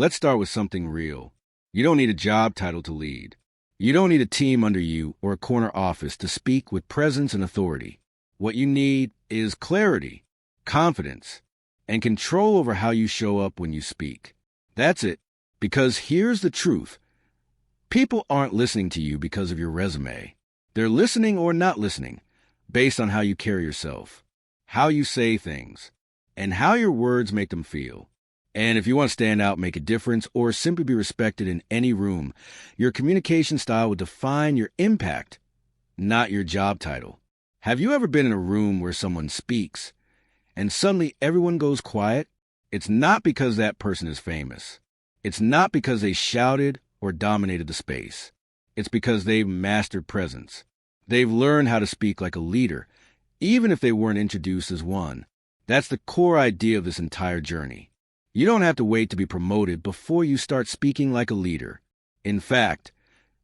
Let's start with something real. You don't need a job title to lead. You don't need a team under you or a corner office to speak with presence and authority. What you need is clarity, confidence, and control over how you show up when you speak. That's it. Because here's the truth. People aren't listening to you because of your resume. They're listening or not listening based on how you carry yourself, how you say things, and how your words make them feel. And if you want to stand out, make a difference, or simply be respected in any room, your communication style will define your impact, not your job title. Have you ever been in a room where someone speaks and suddenly everyone goes quiet? It's not because that person is famous. It's not because they shouted or dominated the space. It's because they've mastered presence. They've learned how to speak like a leader, even if they weren't introduced as one. That's the core idea of this entire journey. You don't have to wait to be promoted before you start speaking like a leader. In fact,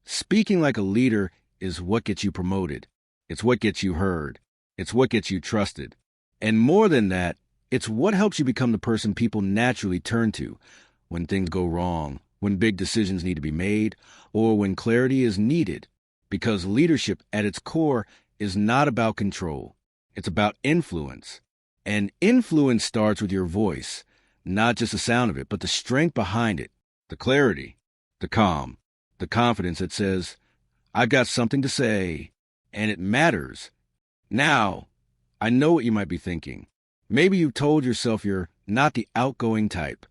speaking like a leader is what gets you promoted. It's what gets you heard. It's what gets you trusted. And more than that, it's what helps you become the person people naturally turn to when things go wrong, when big decisions need to be made, or when clarity is needed. Because leadership at its core is not about control. It's about influence. And influence starts with your voice. Not just the sound of it, but the strength behind it, the clarity, the calm, the confidence that says, I've got something to say, and it matters. Now, I know what you might be thinking. Maybe you've told yourself you're not the outgoing type,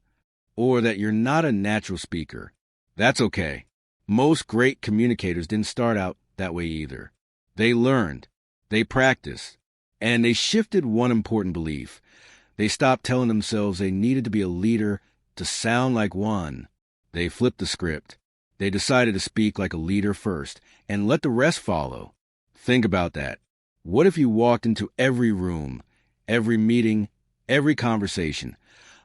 or that you're not a natural speaker. That's okay. Most great communicators didn't start out that way either. They learned, they practiced, and they shifted one important belief. They stopped telling themselves they needed to be a leader to sound like one. They flipped the script. They decided to speak like a leader first and let the rest follow. Think about that. What if you walked into every room, every meeting, every conversation,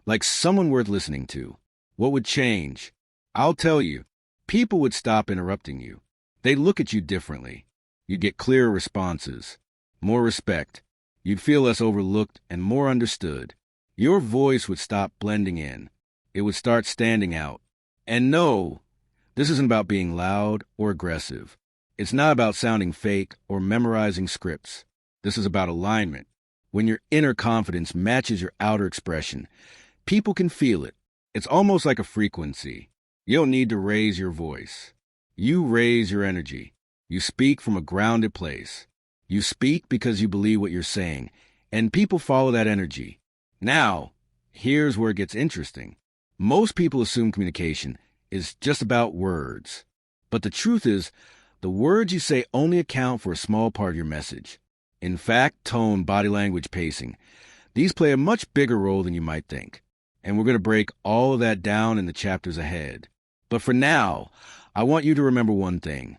like someone worth listening to? What would change? I'll tell you, people would stop interrupting you. They'd look at you differently. You'd get clearer responses, more respect. You'd feel less overlooked and more understood. Your voice would stop blending in. It would start standing out. And no, this isn't about being loud or aggressive. It's not about sounding fake or memorizing scripts. This is about alignment. When your inner confidence matches your outer expression, people can feel it. It's almost like a frequency. You don't need to raise your voice. You raise your energy. You speak from a grounded place. You speak because you believe what you're saying, and people follow that energy. Now, here's where it gets interesting. Most people assume communication is just about words. But the truth is, the words you say only account for a small part of your message. In fact, tone, body language, pacing, these play a much bigger role than you might think. And we're going to break all of that down in the chapters ahead. But for now, I want you to remember one thing.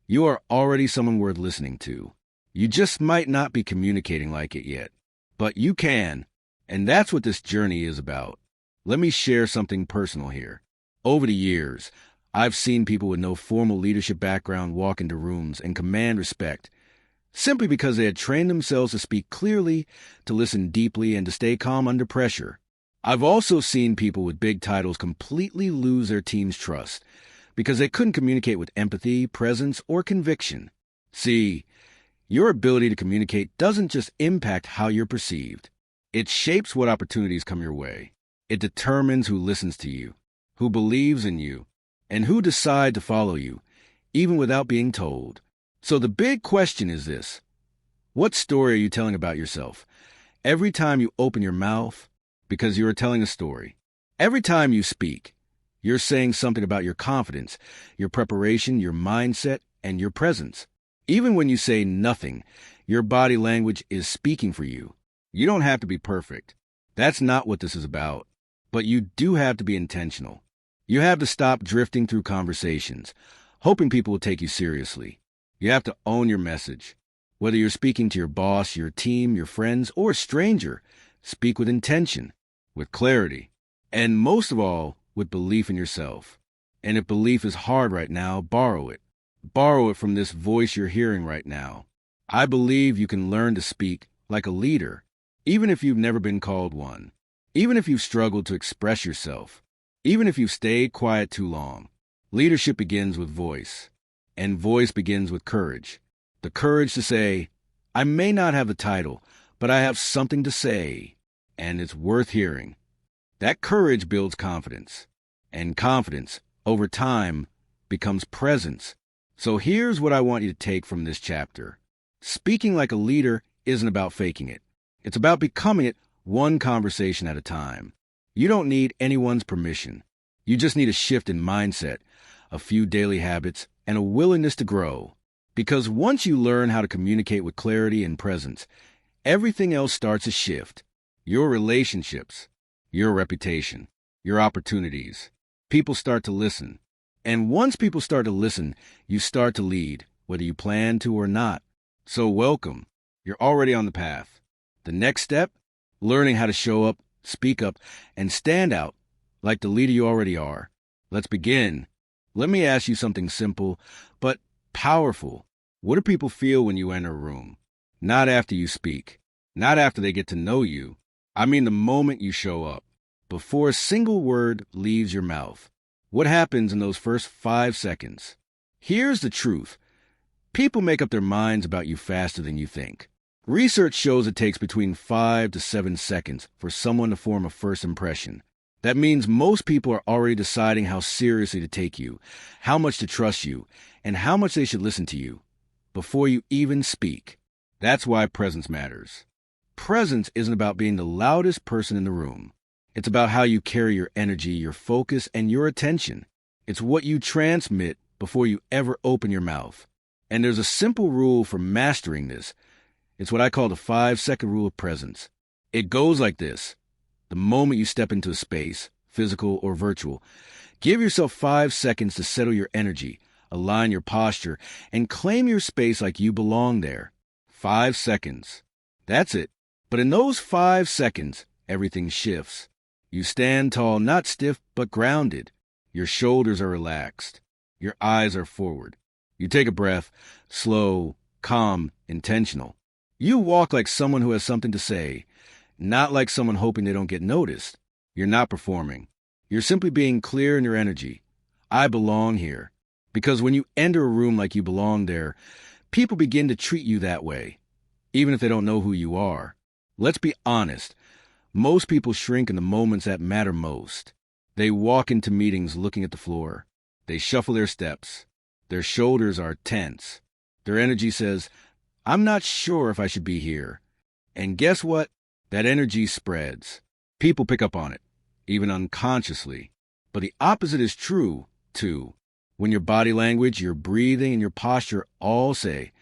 You are already someone worth listening to. You just might not be communicating like it yet, but you can, and that's what this journey is about. Let me share something personal here. Over the years, I've seen people with no formal leadership background walk into rooms and command respect, simply because they had trained themselves to speak clearly, to listen deeply, and to stay calm under pressure. I've also seen people with big titles completely lose their team's trust because they couldn't communicate with empathy, presence, or conviction. See, your ability to communicate doesn't just impact how you're perceived. It shapes what opportunities come your way. It determines who listens to you, who believes in you, and who decide to follow you, even without being told. So the big question is this. What story are you telling about yourself? Every time you open your mouth, because you are telling a story. Every time you speak, you're saying something about your confidence, your preparation, your mindset, and your presence. Even when you say nothing, your body language is speaking for you. You don't have to be perfect. That's not what this is about. But you do have to be intentional. You have to stop drifting through conversations, hoping people will take you seriously. You have to own your message. Whether you're speaking to your boss, your team, your friends, or a stranger, speak with intention, with clarity, and most of all, with belief in yourself. And if belief is hard right now, borrow it. Borrow it from this voice you're hearing right now. I believe you can learn to speak like a leader, even if you've never been called one, even if you've struggled to express yourself, even if you've stayed quiet too long. Leadership begins with voice, and voice begins with courage. The courage to say, I may not have the title, but I have something to say, and it's worth hearing. That courage builds confidence, and confidence, over time, becomes presence. So here's what I want you to take from this chapter. Speaking like a leader isn't about faking it. It's about becoming it one conversation at a time. You don't need anyone's permission. You just need a shift in mindset, a few daily habits, and a willingness to grow. Because once you learn how to communicate with clarity and presence, everything else starts to shift. Your relationships, your reputation, your opportunities. People start to listen. And once people start to listen, you start to lead, whether you plan to or not. So welcome. You're already on the path. The next step? Learning how to show up, speak up, and stand out like the leader you already are. Let's begin. Let me ask you something simple, but powerful. What do people feel when you enter a room? Not after you speak. Not after they get to know you. I mean the moment you show up. Before a single word leaves your mouth. What happens in those first 5 seconds? Here's the truth. People make up their minds about you faster than you think. Research shows it takes between 5 to 7 seconds for someone to form a first impression. That means most people are already deciding how seriously to take you, how much to trust you, and how much they should listen to you before you even speak. That's why presence matters. Presence isn't about being the loudest person in the room. It's about how you carry your energy, your focus, and your attention. It's what you transmit before you ever open your mouth. And there's a simple rule for mastering this. It's what I call the 5-second rule of presence. It goes like this. The moment you step into a space, physical or virtual, give yourself 5 seconds to settle your energy, align your posture, and claim your space like you belong there. 5 seconds. That's it. But in those 5 seconds, everything shifts. You stand tall, not stiff, but grounded. Your shoulders are relaxed. Your eyes are forward. You take a breath, slow, calm, intentional. You walk like someone who has something to say, not like someone hoping they don't get noticed. You're not performing. You're simply being clear in your energy. I belong here. Because when you enter a room like you belong there, people begin to treat you that way, even if they don't know who you are. Let's be honest. Most people shrink in the moments that matter most. They walk into meetings looking at the floor. They shuffle their steps. Their shoulders are tense. Their energy says, I'm not sure if I should be here. And guess what? That energy spreads. People pick up on it, even unconsciously. But the opposite is true, too. When your body language, your breathing, and your posture all say,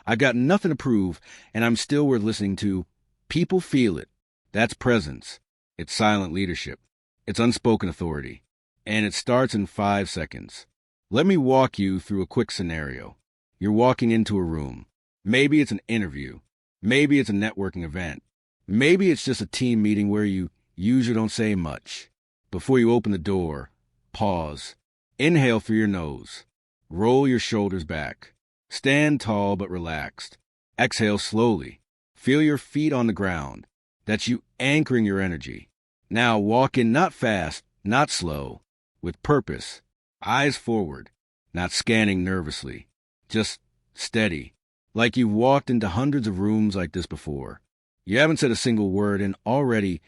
I've got nothing to prove, and I'm still worth listening to, people feel it. That's presence. It's silent leadership. It's unspoken authority. And it starts in 5 seconds. Let me walk you through a quick scenario. You're walking into a room. Maybe it's an interview. Maybe it's a networking event. Maybe it's just a team meeting where you usually don't say much. Before you open the door, pause. Inhale through your nose. Roll your shoulders back. Stand tall but relaxed. Exhale slowly. Feel your feet on the ground. That's you anchoring your energy. Now walk in not fast, not slow, with purpose. Eyes forward, not scanning nervously. Just steady, like you've walked into hundreds of rooms like this before. You haven't said a single word, and already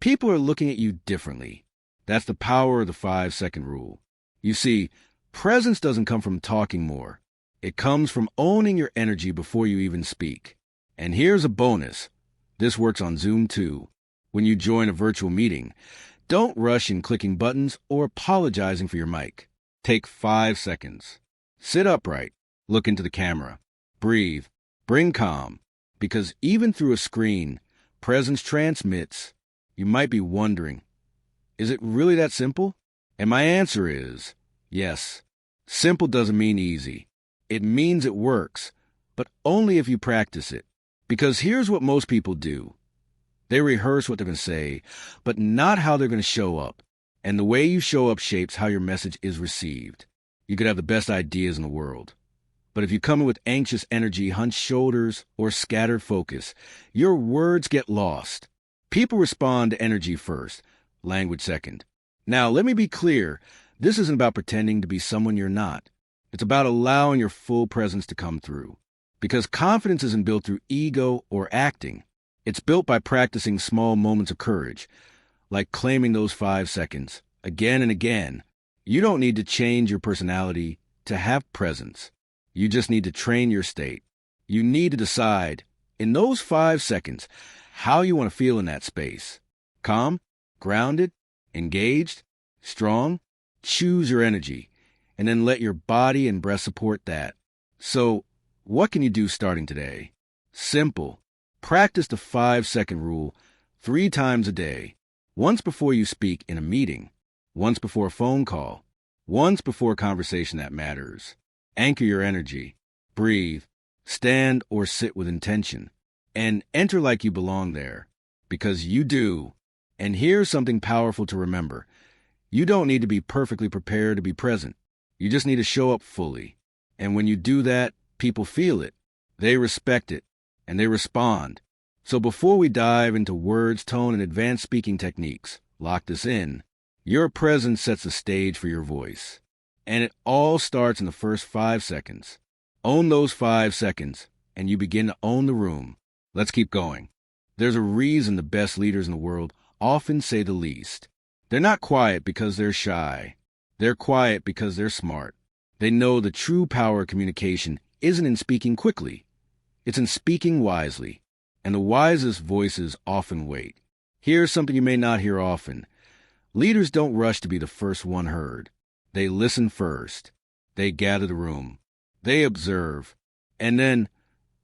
people are looking at you differently. That's the power of the 5-second rule. You see, presence doesn't come from talking more. It comes from owning your energy before you even speak. And here's a bonus. This works on Zoom too. When you join a virtual meeting, don't rush in clicking buttons or apologizing for your mic. Take 5 seconds. Sit upright. Look into the camera. Breathe. Bring calm. Because even through a screen, presence transmits. You might be wondering, is it really that simple? And my answer is, yes. Simple doesn't mean easy. It means it works, but only if you practice it. Because here's what most people do. They rehearse what they're going to say, but not how they're going to show up. And the way you show up shapes how your message is received. You could have the best ideas in the world. But if you come in with anxious energy, hunched shoulders, or scattered focus, your words get lost. People respond to energy first, language second. Now, let me be clear. This isn't about pretending to be someone you're not. It's about allowing your full presence to come through. Because confidence isn't built through ego or acting. It's built by practicing small moments of courage, like claiming those 5 seconds, again and again. You don't need to change your personality to have presence. You just need to train your state. You need to decide, in those 5 seconds, how you want to feel in that space. Calm, grounded, engaged, strong. Choose your energy, and then let your body and breath support that. So, what can you do starting today? Simple. Practice the 5-second rule 3 times a day. Once before you speak in a meeting, once before a phone call, once before a conversation that matters. Anchor your energy. Breathe. Stand or sit with intention. And enter like you belong there. Because you do. And here's something powerful to remember. You don't need to be perfectly prepared to be present. You just need to show up fully. And when you do that, people feel it. They respect it. And they respond. So before we dive into words, tone, and advanced speaking techniques, lock this in. Your presence sets the stage for your voice. And it all starts in the first 5 seconds. Own those 5 seconds, and you begin to own the room. Let's keep going. There's a reason the best leaders in the world often say the least. They're not quiet because they're shy. They're quiet because they're smart. They know the true power of communication isn't in speaking quickly. It's in speaking wisely. And the wisest voices often wait. Here's something you may not hear often. Leaders don't rush to be the first one heard. They listen first. They gather the room. They observe. And then,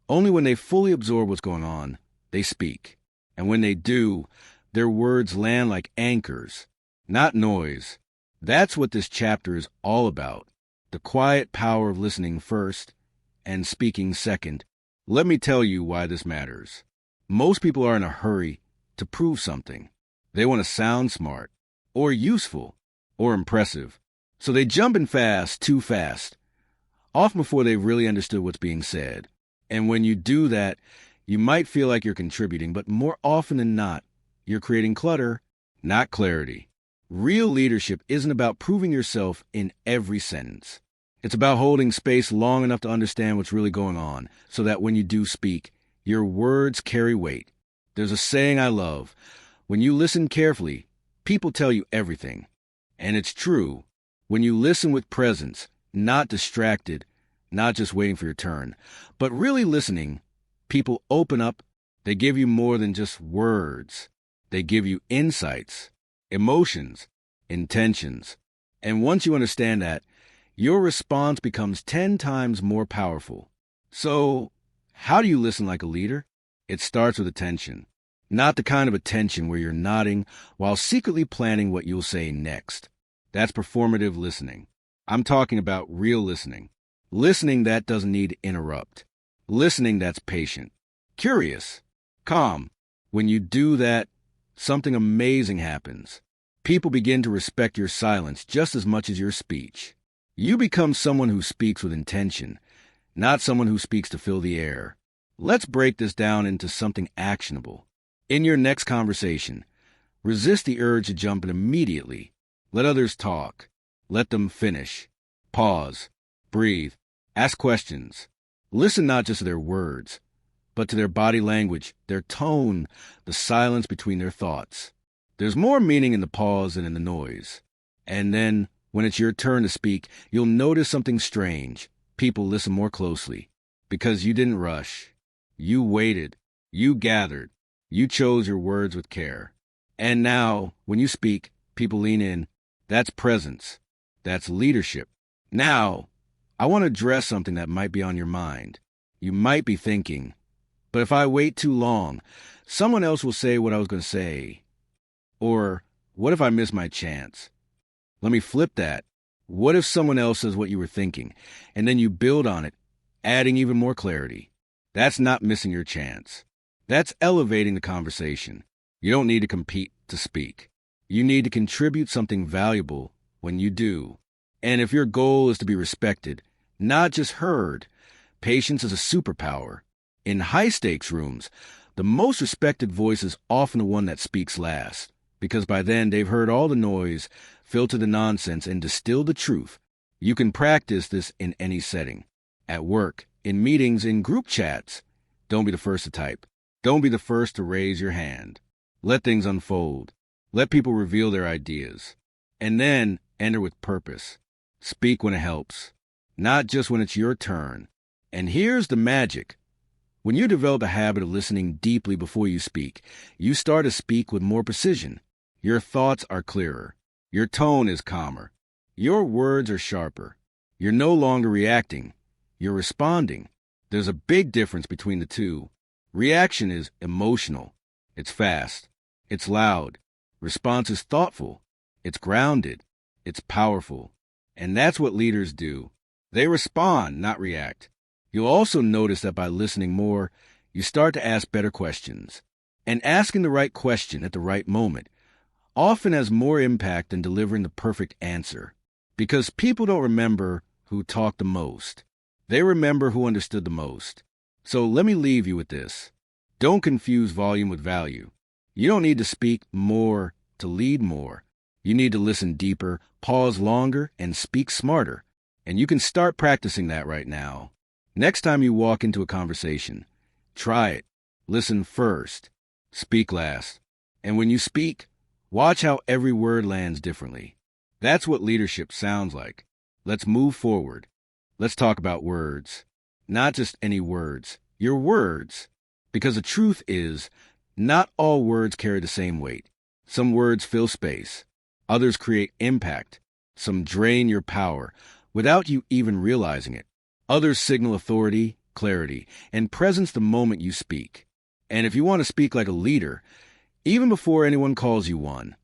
only when they fully absorb what's going on, they speak. And when they do, their words land like anchors, not noise. That's what this chapter is all about. The quiet power of listening first and speaking second. Let me tell you why this matters. Most people are in a hurry to prove something. They want to sound smart, or useful, or impressive. So they jump in fast, too fast, often before they've really understood what's being said. And when you do that, you might feel like you're contributing, but more often than not, you're creating clutter, not clarity. Real leadership isn't about proving yourself in every sentence. It's about holding space long enough to understand what's really going on, so that when you do speak, your words carry weight. There's a saying I love. When you listen carefully, people tell you everything. And it's true. When you listen with presence, not distracted, not just waiting for your turn, but really listening, people open up. They give you more than just words. They give you insights, emotions, intentions. And once you understand that, your response becomes 10 times more powerful. So, how do you listen like a leader? It starts with attention. Not the kind of attention where you're nodding while secretly planning what you'll say next. That's performative listening. I'm talking about real listening. Listening that doesn't need to interrupt. Listening that's patient. Curious. Calm. When you do that, something amazing happens. People begin to respect your silence just as much as your speech. You become someone who speaks with intention, not someone who speaks to fill the air. Let's break this down into something actionable. In your next conversation, resist the urge to jump in immediately. Let others talk. Let them finish. Pause. Breathe. Ask questions. Listen not just to their words, but to their body language, their tone, the silence between their thoughts. There's more meaning in the pause than in the noise. And then, when it's your turn to speak, you'll notice something strange. People listen more closely. Because you didn't rush. You waited. You gathered. You chose your words with care. And now, when you speak, people lean in. That's presence. That's leadership. Now, I want to address something that might be on your mind. You might be thinking, but if I wait too long, someone else will say what I was going to say. Or, what if I miss my chance? Let me flip that. What if someone else says what you were thinking, and then you build on it, adding even more clarity? That's not missing your chance. That's elevating the conversation. You don't need to compete to speak. You need to contribute something valuable when you do. And if your goal is to be respected, not just heard, patience is a superpower. In high-stakes rooms, the most respected voice is often the one that speaks last. because by then they've heard all the noise, filtered the nonsense, and distilled the truth. You can practice this in any setting. At work, in meetings, in group chats. Don't be the first to type. Don't be the first to raise your hand. Let things unfold. Let people reveal their ideas. And then enter with purpose. Speak when it helps, not just when it's your turn. And here's the magic. When you develop a habit of listening deeply before you speak, you start to speak with more precision. Your thoughts are clearer. Your tone is calmer. Your words are sharper. You're no longer reacting. You're responding. There's a big difference between the two. Reaction is emotional. It's fast. It's loud. Response is thoughtful. It's grounded. It's powerful. And that's what leaders do. They respond, not react. You'll also notice that by listening more, you start to ask better questions. And asking the right question at the right moment often has more impact than delivering the perfect answer. Because people don't remember who talked the most. They remember who understood the most. So let me leave you with this. Don't confuse volume with value. You don't need to speak more to lead more. You need to listen deeper, pause longer, and speak smarter. And you can start practicing that right now. Next time you walk into a conversation, try it. Listen first. Speak last. And when you speak, watch how every word lands differently. That's what leadership sounds like. Let's move forward. Let's talk about words. Not just any words. Your words. Because the truth is, not all words carry the same weight. Some words fill space. Others create impact. Some drain your power without you even realizing it. Others signal authority, clarity, and presence the moment you speak. And if you want to speak like a leader, even before anyone calls you one,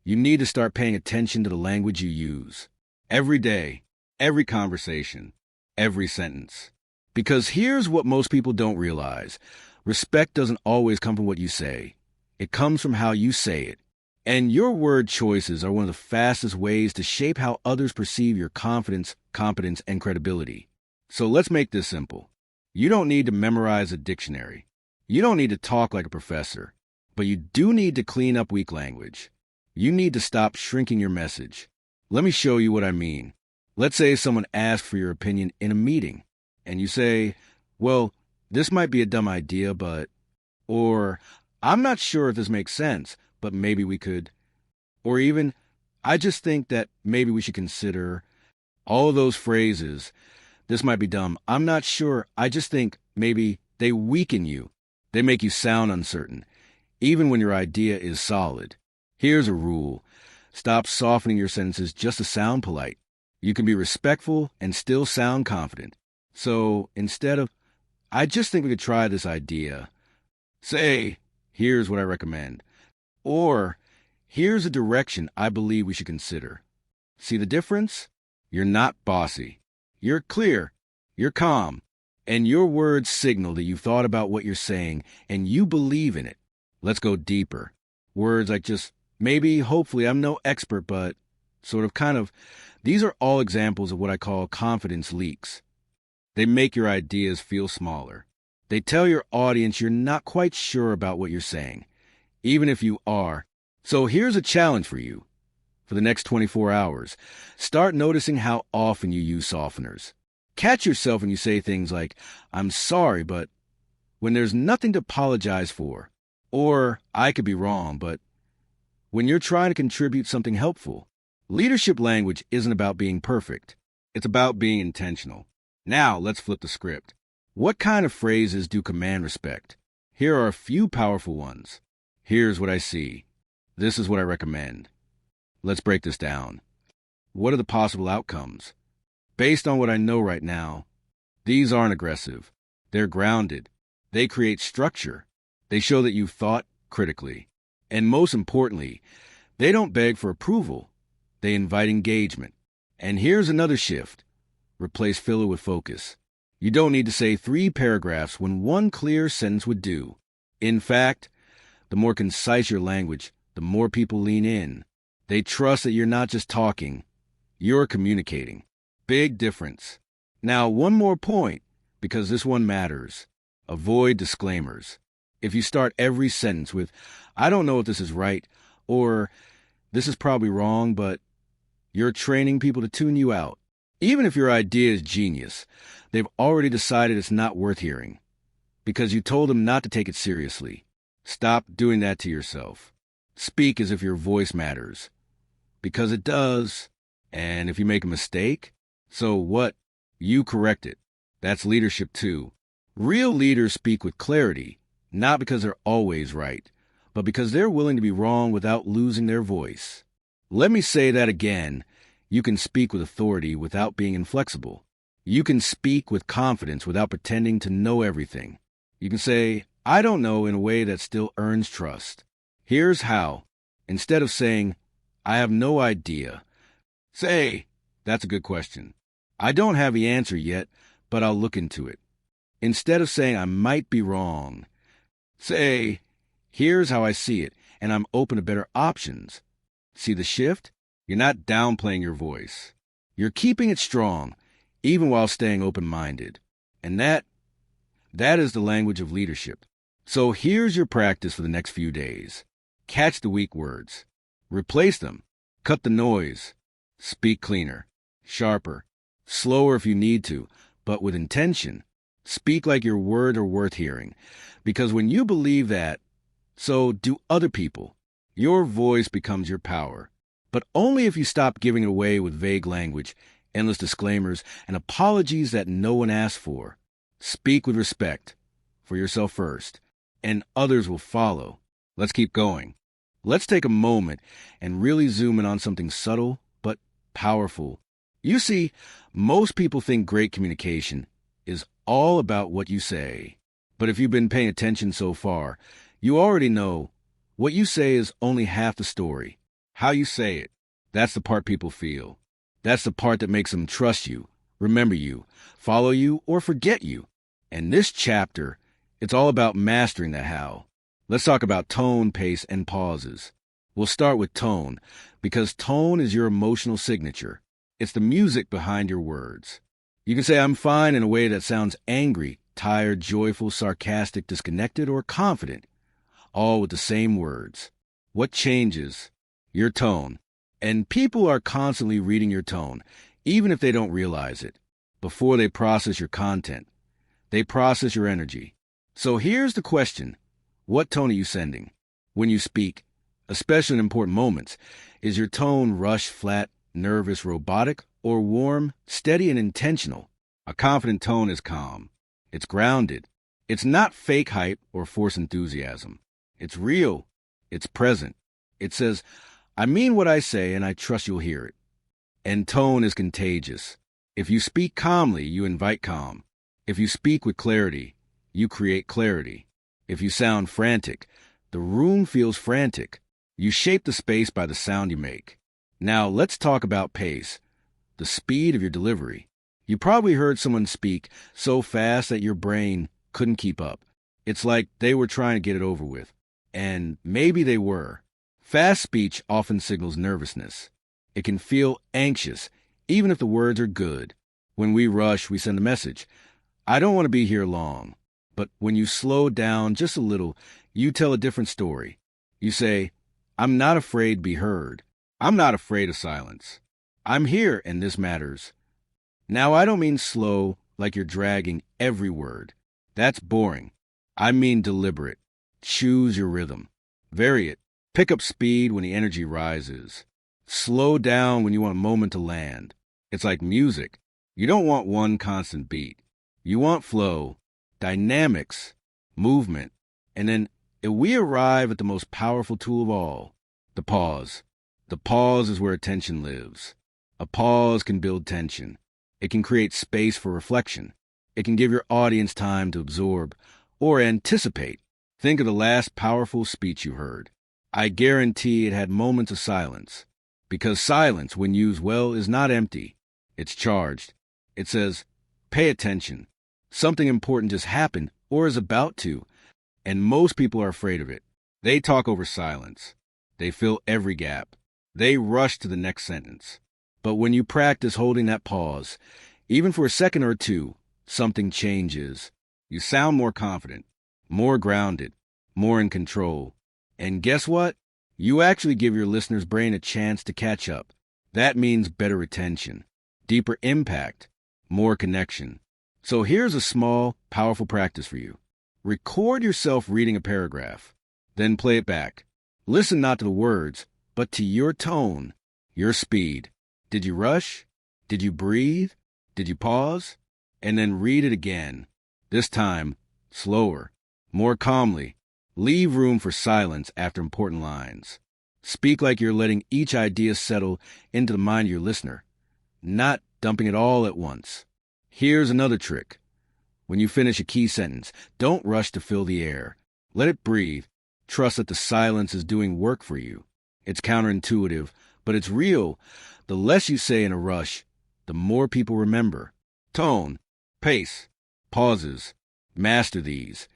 you need to start paying attention to the language you use. Every day, every conversation, every sentence. Because here's what most people don't realize. Respect doesn't always come from what you say. It comes from how you say it. And your word choices are one of the fastest ways to shape how others perceive your confidence, competence, and credibility. So let's make this simple. You don't need to memorize a dictionary. You don't need to talk like a professor. But you do need to clean up weak language. You need to stop shrinking your message. Let me show you what I mean. Let's say someone asks for your opinion in a meeting, and you say, well, this might be a dumb idea, but... Or, I'm not sure if this makes sense, but maybe we could... Or even, I just think that maybe we should consider... All of those phrases... This might be dumb. I'm not sure. I just think maybe they weaken you. They make you sound uncertain, even when your idea is solid. Here's a rule. Stop softening your sentences just to sound polite. You can be respectful and still sound confident. So instead of, I just think we could try this idea, say, here's what I recommend. Or, here's a direction I believe we should consider. See the difference? You're not bossy. You're clear, you're calm, and your words signal that you've thought about what you're saying and you believe in it. Let's go deeper. Words like just, maybe, hopefully, I'm no expert, but sort of, kind of. These are all examples of what I call confidence leaks. They make your ideas feel smaller. They tell your audience you're not quite sure about what you're saying, even if you are. So here's a challenge for you. For the next 24 hours, start noticing how often you use softeners. Catch yourself when you say things like, I'm sorry, but when there's nothing to apologize for. Or, I could be wrong, but when you're trying to contribute something helpful. Leadership language isn't about being perfect. It's about being intentional. Now, let's flip the script. What kind of phrases do command respect? Here are a few powerful ones. Here's what I see. This is what I recommend. Let's break this down. What are the possible outcomes? Based on what I know right now, these aren't aggressive. They're grounded. They create structure. They show that you've thought critically. And most importantly, they don't beg for approval. They invite engagement. And here's another shift. Replace filler with focus. You don't need to say 3 paragraphs when one clear sentence would do. In fact, the more concise your language, the more people lean in. They trust that you're not just talking, you're communicating. Big difference. Now, one more point, because this one matters. Avoid disclaimers. If you start every sentence with, I don't know if this is right, Or, this is probably wrong, but you're training people to tune you out. Even if your idea is genius, they've already decided it's not worth hearing because you told them not to take it seriously. Stop doing that to yourself. Speak as if your voice matters, because it does. And if you make a mistake, so what? You correct it. That's leadership too. Real leaders speak with clarity, not because they're always right, but because they're willing to be wrong without losing their voice. Let me say that again. You can speak with authority without being inflexible. You can speak with confidence without pretending to know everything. You can say, I don't know, in a way that still earns trust. Here's how. Instead of saying, I have no idea, say, that's a good question. I don't have the answer yet, but I'll look into it. Instead of saying, I might be wrong, say, here's how I see it, and I'm open to better options. See the shift? You're not downplaying your voice. You're keeping it strong, even while staying open-minded. And that is the language of leadership. So here's your practice for the next few days. Catch the weak words. Replace them. Cut the noise. Speak cleaner, sharper, slower if you need to, but with intention. Speak like your words are worth hearing. Because when you believe that, so do other people. Your voice becomes your power. But only if you stop giving it away with vague language, endless disclaimers, and apologies that no one asked for. Speak with respect, for yourself first, and others will follow. Let's keep going. Let's take a moment and really zoom in on something subtle but powerful. You see, most people think great communication is all about what you say. But if you've been paying attention so far, you already know what you say is only half the story. How you say it, that's the part people feel. That's the part that makes them trust you, remember you, follow you, or forget you. And this chapter, it's all about mastering the how. Let's talk about tone, pace, and pauses. We'll start with tone, because tone is your emotional signature. It's the music behind your words. You can say, I'm fine in a way that sounds angry, tired, joyful, sarcastic, disconnected, or confident, all with the same words. What changes? Your tone. And people are constantly reading your tone, even if they don't realize it. Before they process your content, they process your energy. So here's the question. What tone are you sending? When you speak, especially in important moments, is your tone rush, flat, nervous, robotic, or warm, steady, and intentional? A confident tone is calm. It's grounded. It's not fake hype or forced enthusiasm. It's real. It's present. It says, I mean what I say, and I trust you'll hear it. And tone is contagious. If you speak calmly, you invite calm. If you speak with clarity, you create clarity. If you sound frantic, the room feels frantic. You shape the space by the sound you make. Now, let's talk about pace, the speed of your delivery. You probably heard someone speak so fast that your brain couldn't keep up. It's like they were trying to get it over with. And maybe they were. Fast speech often signals nervousness. It can feel anxious, even if the words are good. When we rush, we send a message. I don't want to be here long. But when you slow down just a little, you tell a different story. You say, I'm not afraid to be heard. I'm not afraid of silence. I'm here, and this matters. Now, I don't mean slow, like you're dragging every word. That's boring. I mean deliberate. Choose your rhythm. Vary it. Pick up speed when the energy rises. Slow down when you want a moment to land. It's like music. You don't want one constant beat. You want flow, dynamics, movement. And then we arrive at the most powerful tool of all, the pause. The pause is where attention lives. A pause can build tension. It can create space for reflection. It can give your audience time to absorb or anticipate. Think of the last powerful speech you heard. I guarantee it had moments of silence. Because silence, when used well, is not empty. It's charged. It says, pay attention. Something important just happened or is about to. And most people are afraid of it. They talk over silence. They fill every gap. They rush to the next sentence. But when you practice holding that pause, even for a second or two, something changes. You sound more confident, more grounded, more in control. And guess what? You actually give your listener's brain a chance to catch up. That means better retention, deeper impact, more connection. So here's a small, powerful practice for you. Record yourself reading a paragraph, then play it back. Listen not to the words, but to your tone, your speed. Did you rush? Did you breathe? Did you pause? And then read it again. This time, slower, more calmly. Leave room for silence after important lines. Speak like you're letting each idea settle into the mind of your listener, not dumping it all at once. Here's another trick. When you finish a key sentence, don't rush to fill the air. Let it breathe. Trust that the silence is doing work for you. It's counterintuitive, but it's real. The less you say in a rush, the more people remember. Tone, pace, pauses. Master these,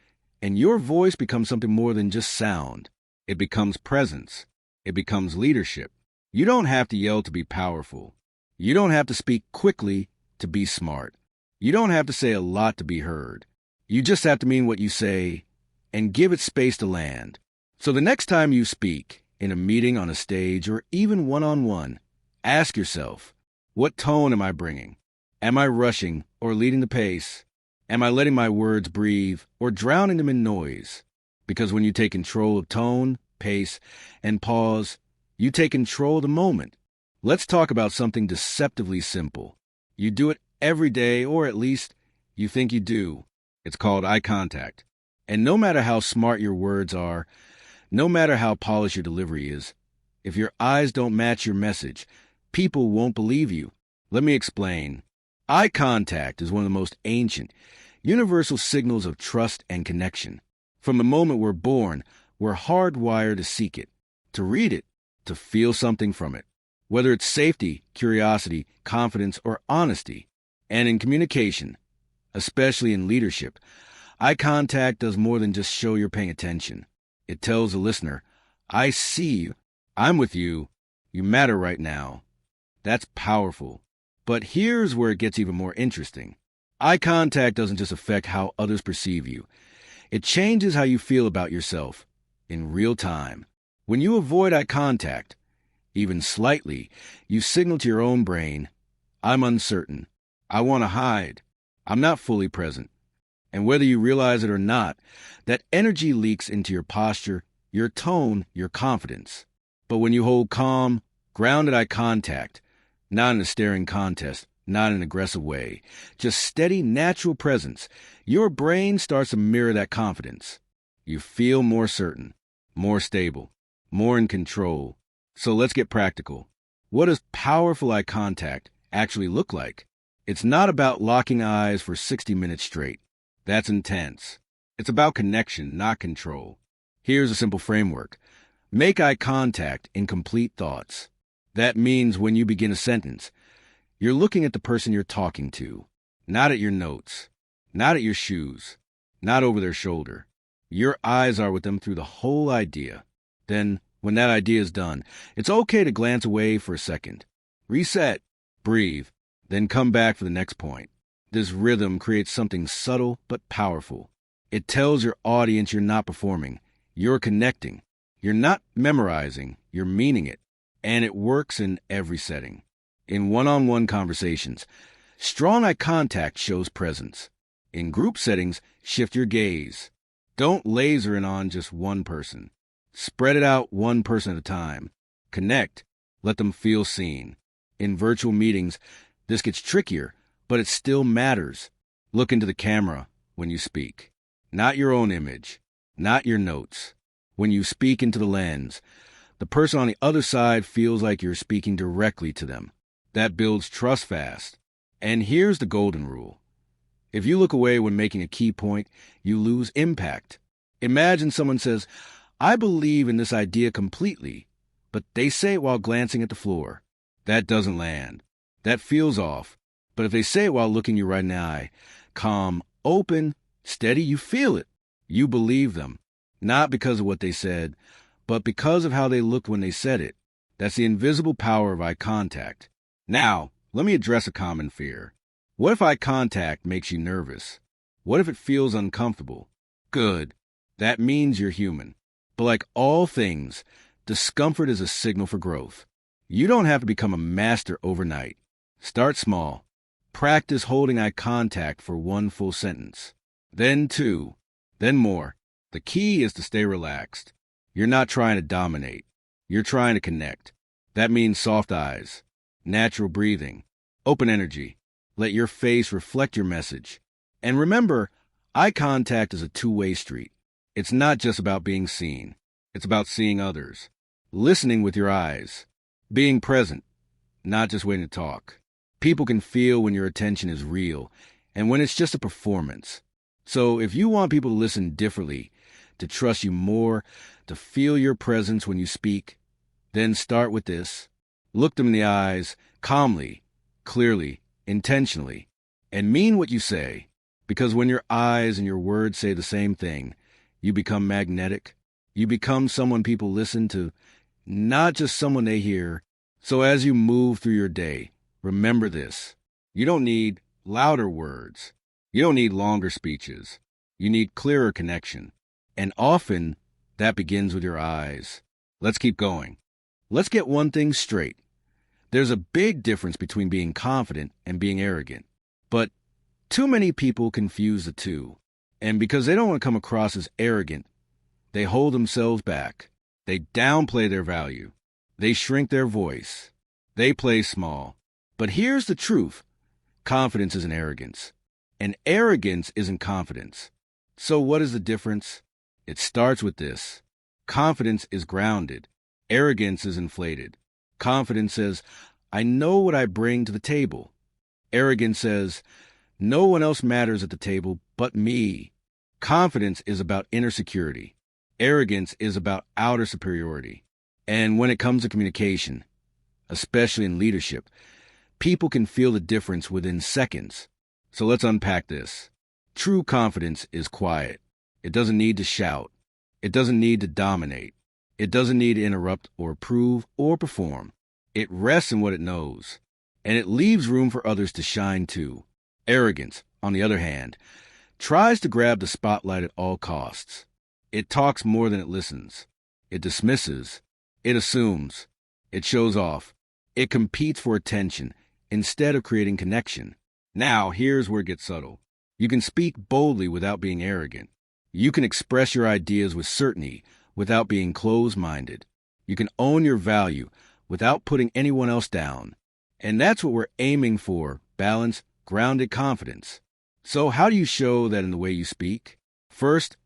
and your voice becomes something more than just sound. It becomes presence. It becomes leadership. You don't have to yell to be powerful. You don't have to speak quickly to be smart. You don't have to say a lot to be heard. You just have to mean what you say and give it space to land. So the next time you speak, in a meeting, on a stage, or even one-on-one, ask yourself, what tone am I bringing? Am I rushing or leading the pace? Am I letting my words breathe or drowning them in noise? Because when you take control of tone, pace, and pause, you take control of the moment. Let's talk about something deceptively simple. You do it every day, or at least you think you do. It's called eye contact. And no matter how smart your words are, no matter how polished your delivery is, if your eyes don't match your message, people won't believe you. Let me explain. Eye contact is one of the most ancient, universal signals of trust and connection. From the moment we're born, we're hardwired to seek it, to read it, to feel something from it, whether it's safety, curiosity, confidence, or honesty. And in communication, especially in leadership, eye contact does more than just show you're paying attention. It tells the listener, I see you, I'm with you, you matter right now. That's powerful. But here's where it gets even more interesting. Eye contact doesn't just affect how others perceive you. It changes how you feel about yourself in real time. When you avoid eye contact, even slightly, you signal to your own brain, I'm uncertain. I want to hide. I'm not fully present. And whether you realize it or not, that energy leaks into your posture, your tone, your confidence. But when you hold calm, grounded eye contact, not in a staring contest, not in an aggressive way, just steady, natural presence, your brain starts to mirror that confidence. You feel more certain, more stable, more in control. So let's get practical. What does powerful eye contact actually look like? It's not about locking eyes for 60 minutes straight. That's intense. It's about connection, not control. Here's a simple framework. Make eye contact in complete thoughts. That means when you begin a sentence, you're looking at the person you're talking to, not at your notes, not at your shoes, not over their shoulder. Your eyes are with them through the whole idea. Then, when that idea is done, it's okay to glance away for a second. Reset, breathe, then come back for the next point. This rhythm creates something subtle but powerful. It tells your audience you're not performing. You're connecting. You're not memorizing. You're meaning it. And it works in every setting. In one-on-one conversations, strong eye contact shows presence. In group settings, shift your gaze. Don't laser in on just one person. Spread it out one person at a time. Connect. Let them feel seen. In virtual meetings, this gets trickier, but it still matters. Look into the camera when you speak. Not your own image. Not your notes. When you speak into the lens, the person on the other side feels like you're speaking directly to them. That builds trust fast. And here's the golden rule. If you look away when making a key point, you lose impact. Imagine someone says, I believe in this idea completely, but they say it while glancing at the floor. That doesn't land. That feels off. But if they say it while looking you right in the eye, calm, open, steady, you feel it. You believe them. Not because of what they said, but because of how they looked when they said it. That's the invisible power of eye contact. Now, let me address a common fear. What if eye contact makes you nervous? What if it feels uncomfortable? Good. That means you're human. But like all things, Discomfort is a signal for growth. You don't have to become a master overnight. Start small. Practice holding eye contact for one full sentence. Then two. Then more. The key is to stay relaxed. You're not trying to dominate. You're trying to connect. That means soft eyes, natural breathing, open energy. Let your face reflect your message. And remember, eye contact is a two-way street. It's not just about being seen. It's about seeing others. Listening with your eyes. Being present, not just waiting to talk. People can feel when your attention is real and when it's just a performance. So if you want people to listen differently, to trust you more, to feel your presence when you speak, then start with this. Look them in the eyes, calmly, clearly, intentionally, and mean what you say. Because when your eyes and your words say the same thing, you become magnetic. You become someone people listen to, not just someone they hear. So as you move through your day, remember this. You don't need louder words. You don't need longer speeches. You need clearer connection. And often, that begins with your eyes. Let's keep going. Let's get one thing straight. There's a big difference between being confident and being arrogant. But too many people confuse the two. And because they don't want to come across as arrogant, they hold themselves back. They downplay their value. They shrink their voice. They play small. But here's the truth. Confidence isn't arrogance. And arrogance isn't confidence. So what is the difference? It starts with this. Confidence is grounded. Arrogance is inflated. Confidence says, I know what I bring to the table. Arrogance says, no one else matters at the table but me. Confidence is about inner security. Arrogance is about outer superiority. And when it comes to communication, especially in leadership, people can feel the difference within seconds. So let's unpack this. True confidence is quiet. It doesn't need to shout. It doesn't need to dominate. It doesn't need to interrupt or prove or perform. It rests in what it knows. And it leaves room for others to shine too. Arrogance, on the other hand, tries to grab the spotlight at all costs. It talks more than it listens. It dismisses. It assumes. It shows off. It competes for attention instead of creating connection. Now, here's where it gets subtle. You can speak boldly without being arrogant. You can express your ideas with certainty without being closed-minded. You can own your value without putting anyone else down. And that's what we're aiming for, balanced, grounded confidence. So how do you show that in the way you speak? First,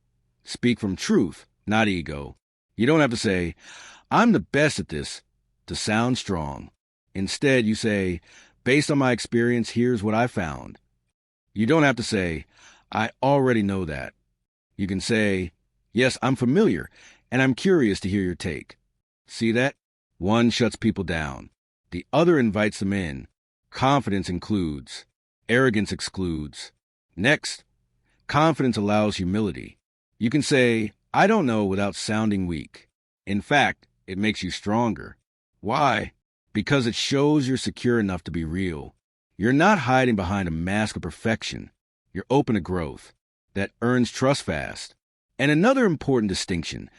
speak from truth, not ego. You don't have to say, I'm the best at this, to sound strong. Instead, you say, based on my experience, here's what I found. You don't have to say, I already know that. You can say, yes, I'm familiar, and I'm curious to hear your take. See that? One shuts people down. The other invites them in. Confidence includes. Arrogance excludes. Next, confidence allows humility. You can say, I don't know without sounding weak. In fact, it makes you stronger. Why? Because it shows you're secure enough to be real. You're not hiding behind a mask of perfection. You're open to growth. That earns trust fast. And another important distinction,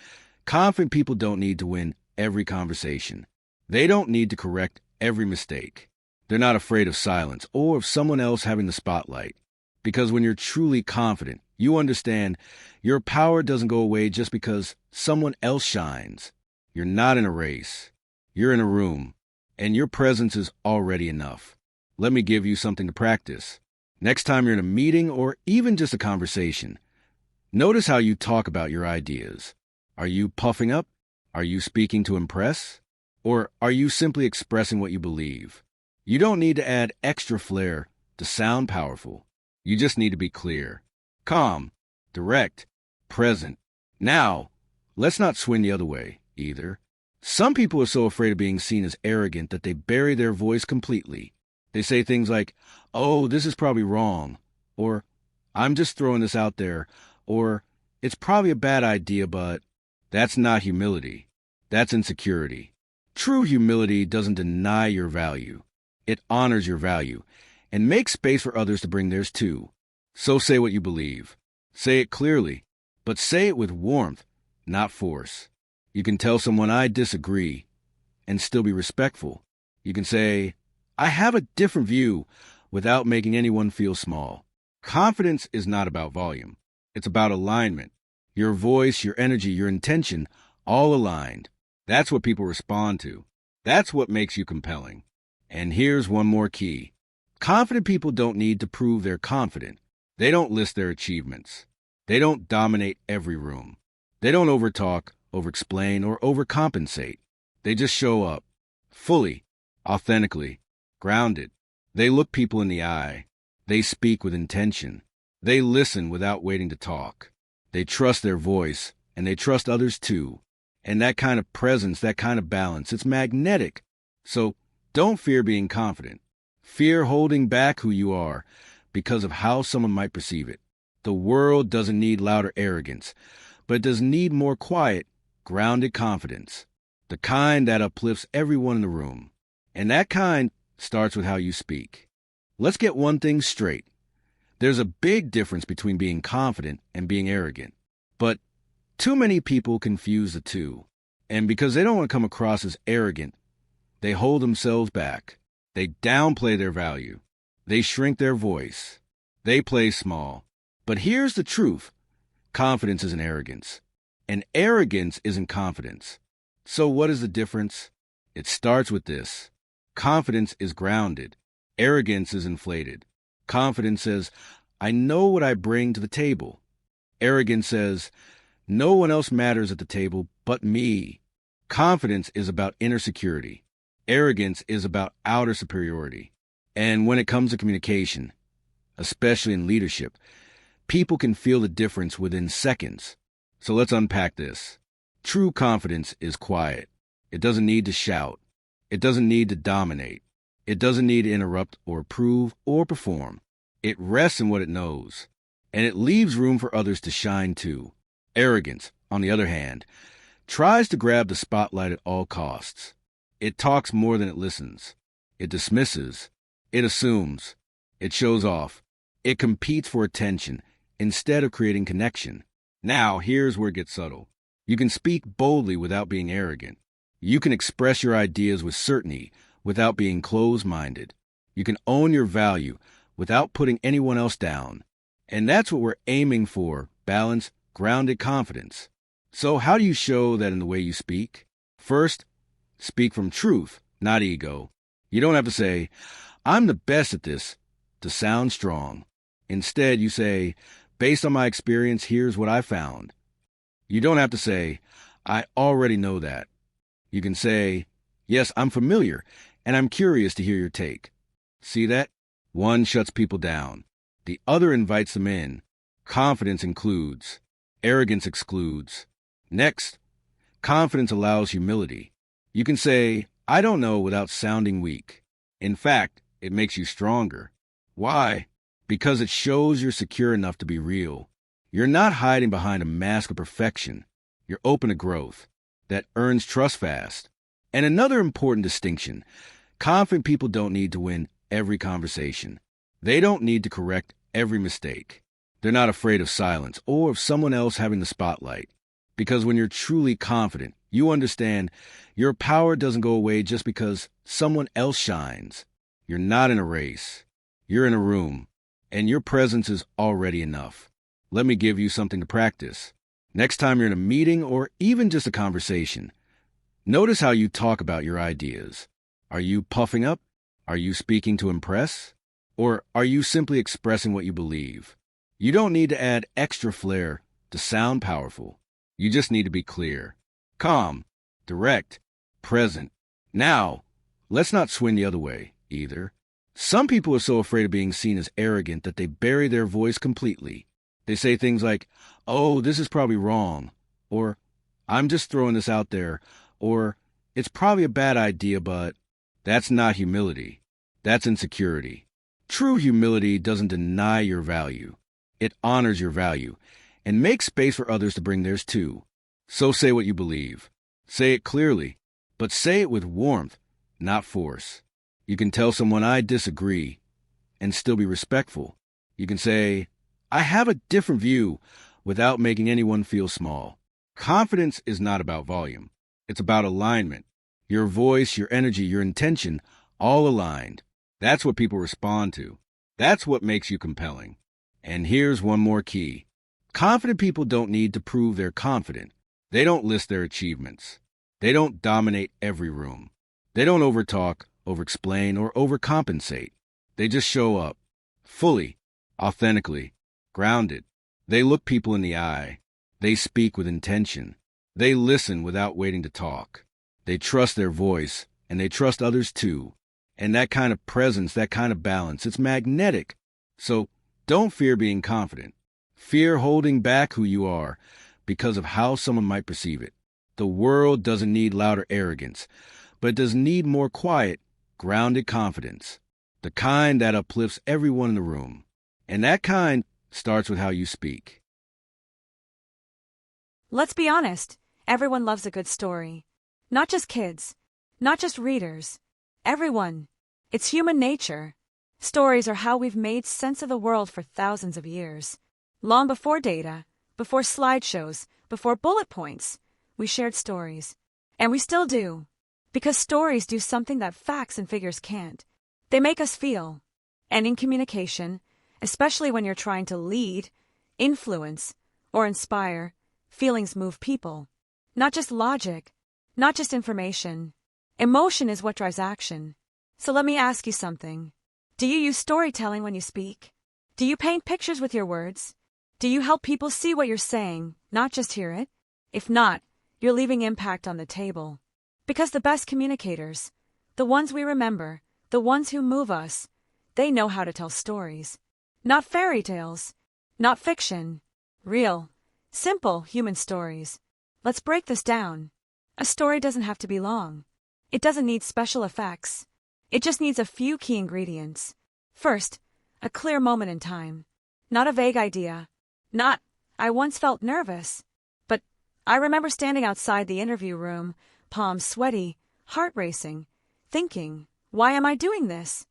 confident people don't need to win every conversation. They don't need to correct every mistake. They're not afraid of silence or of someone else having the spotlight. Because when you're truly confident, you understand your power doesn't go away just because someone else shines. You're not in a race. You're in a room, and your presence is already enough. Let me give you something to practice. Next time you're in a meeting or even just a conversation, notice how you talk about your ideas. Are you puffing up? Are you speaking to impress? Or are you simply expressing what you believe? You don't need to add extra flair to sound powerful. You just need to be clear, calm, direct, present. Now, let's not swing the other way, either. Some people are so afraid of being seen as arrogant that they bury their voice completely. They say things like, oh, this is probably wrong, or I'm just throwing this out there, or it's probably a bad idea, but that's not humility. That's insecurity. True humility doesn't deny your value. It honors your value and makes space for others to bring theirs too. So say what you believe. Say it clearly, but say it with warmth, not force. You can tell someone I disagree and still be respectful. You can say, I have a different view without making anyone feel small. Confidence is not about volume. It's about alignment. Your voice, your energy, your intention, all aligned. That's what people respond to. That's what makes you compelling. And here's one more key. Confident people don't need to prove they're confident. They don't list their achievements. They don't dominate every room. They don't overtalk, overexplain, or overcompensate. They just show up, fully, authentically, grounded. They look people in the eye. They speak with intention. They listen without waiting to talk. They trust their voice, and they trust others too. And that kind of presence, that kind of balance, it's magnetic. So don't fear being confident. Fear holding back who you are because of how someone might perceive it. The world doesn't need louder arrogance, but it does need more quiet, grounded confidence. The kind that uplifts everyone in the room. And that kind starts with how you speak. Let's get one thing straight. There's a big difference between being confident and being arrogant. But too many people confuse the two. And because they don't want to come across as arrogant, they hold themselves back. They downplay their value. They shrink their voice. They play small. But here's the truth. Confidence isn't arrogance. And arrogance isn't confidence. So what is the difference? It starts with this. Confidence is grounded. Arrogance is inflated. Confidence says, I know what I bring to the table. Arrogance says, no one else matters at the table but me. Confidence is about inner security. Arrogance is about outer superiority. And when it comes to communication, especially in leadership, people can feel the difference within seconds. So let's unpack this. True confidence is quiet. It doesn't need to shout. It doesn't need to dominate. It doesn't need to interrupt or prove or perform. It rests in what it knows. And it leaves room for others to shine too. Arrogance, on the other hand, tries to grab the spotlight at all costs. It talks more than it listens. It dismisses. It assumes. It shows off. It competes for attention instead of creating connection. Now, here's where it gets subtle. You can speak boldly without being arrogant. You can express your ideas with certainty without being closed-minded. You can own your value without putting anyone else down. And that's what we're aiming for, balanced, grounded confidence. So how do you show that in the way you speak? First, speak from truth, not ego. You don't have to say, I'm the best at this, to sound strong. Instead, you say, based on my experience, here's what I found. You don't have to say, I already know that. You can say, yes, I'm familiar, and I'm curious to hear your take. See that? One shuts people down. The other invites them in. Confidence includes. Arrogance excludes. Next, confidence allows humility. You can say, I don't know without sounding weak. In fact, it makes you stronger. Why? Because it shows you're secure enough to be real. You're not hiding behind a mask of perfection. You're open to growth. That earns trust fast. And another important distinction, confident people don't need to win every conversation. They don't need to correct every mistake. They're not afraid of silence or of someone else having the spotlight. Because when you're truly confident, you understand your power doesn't go away just because someone else shines. You're not in a race. You're in a room, and your presence is already enough. Let me give you something to practice. Next time you're in a meeting or even just a conversation, notice how you talk about your ideas. Are you puffing up? Are you speaking to impress? Or are you simply expressing what you believe? You don't need to add extra flair to sound powerful. You just need to be clear, calm, direct, present. Now, let's not swing the other way, either. Some people are so afraid of being seen as arrogant that they bury their voice completely. They say things like, oh, this is probably wrong, or I'm just throwing this out there, or it's probably a bad idea, but that's not humility. That's insecurity. True humility doesn't deny your value. It honors your value and makes space for others to bring theirs too. So say what you believe. Say it clearly, but say it with warmth, not force. You can tell someone I disagree and still be respectful. You can say, I have a different view without making anyone feel small. Confidence is not about volume. It's about alignment. Your voice, your energy, your intention, all aligned. That's what people respond to. That's what makes you compelling. And here's one more key. Confident people don't need to prove they're confident. They don't list their achievements. They don't dominate every room. They don't overtalk, overexplain, or overcompensate. They just show up, fully, authentically, grounded. They look people in the eye. They speak with intention. They listen without waiting to talk. They trust their voice, and they trust others too. And that kind of presence, that kind of balance, it's magnetic. So don't fear being confident. Fear holding back who you are because of how someone might perceive it. The world doesn't need louder arrogance, but it does need more quiet, grounded confidence. The kind that uplifts everyone in the room. And that kind starts with how you speak. Let's be honest, everyone loves a good story. Not just kids, not just readers. Everyone. It's human nature. Stories are how we've made sense of the world for thousands of years. Long before data, before slideshows, before bullet points, we shared stories. And we still do. Because stories do something that facts and figures can't. They make us feel. And in communication, especially when you're trying to lead, influence, or inspire, feelings move people. Not just logic, not just information. Emotion is what drives action. So let me ask you something. Do you use storytelling when you speak? Do you paint pictures with your words? Do you help people see what you're saying, not just hear it? If not, you're leaving impact on the table. Because the best communicators, the ones we remember, the ones who move us, they know how to tell stories. Not fairy tales, not fiction. Real, simple human stories. Let's break this down. A story doesn't have to be long. It doesn't need special effects. It just needs a few key ingredients. First, a clear moment in time. Not a vague idea. Not, I once felt nervous. But, I remember standing outside the interview room, palms sweaty, heart racing, thinking, why am I doing this?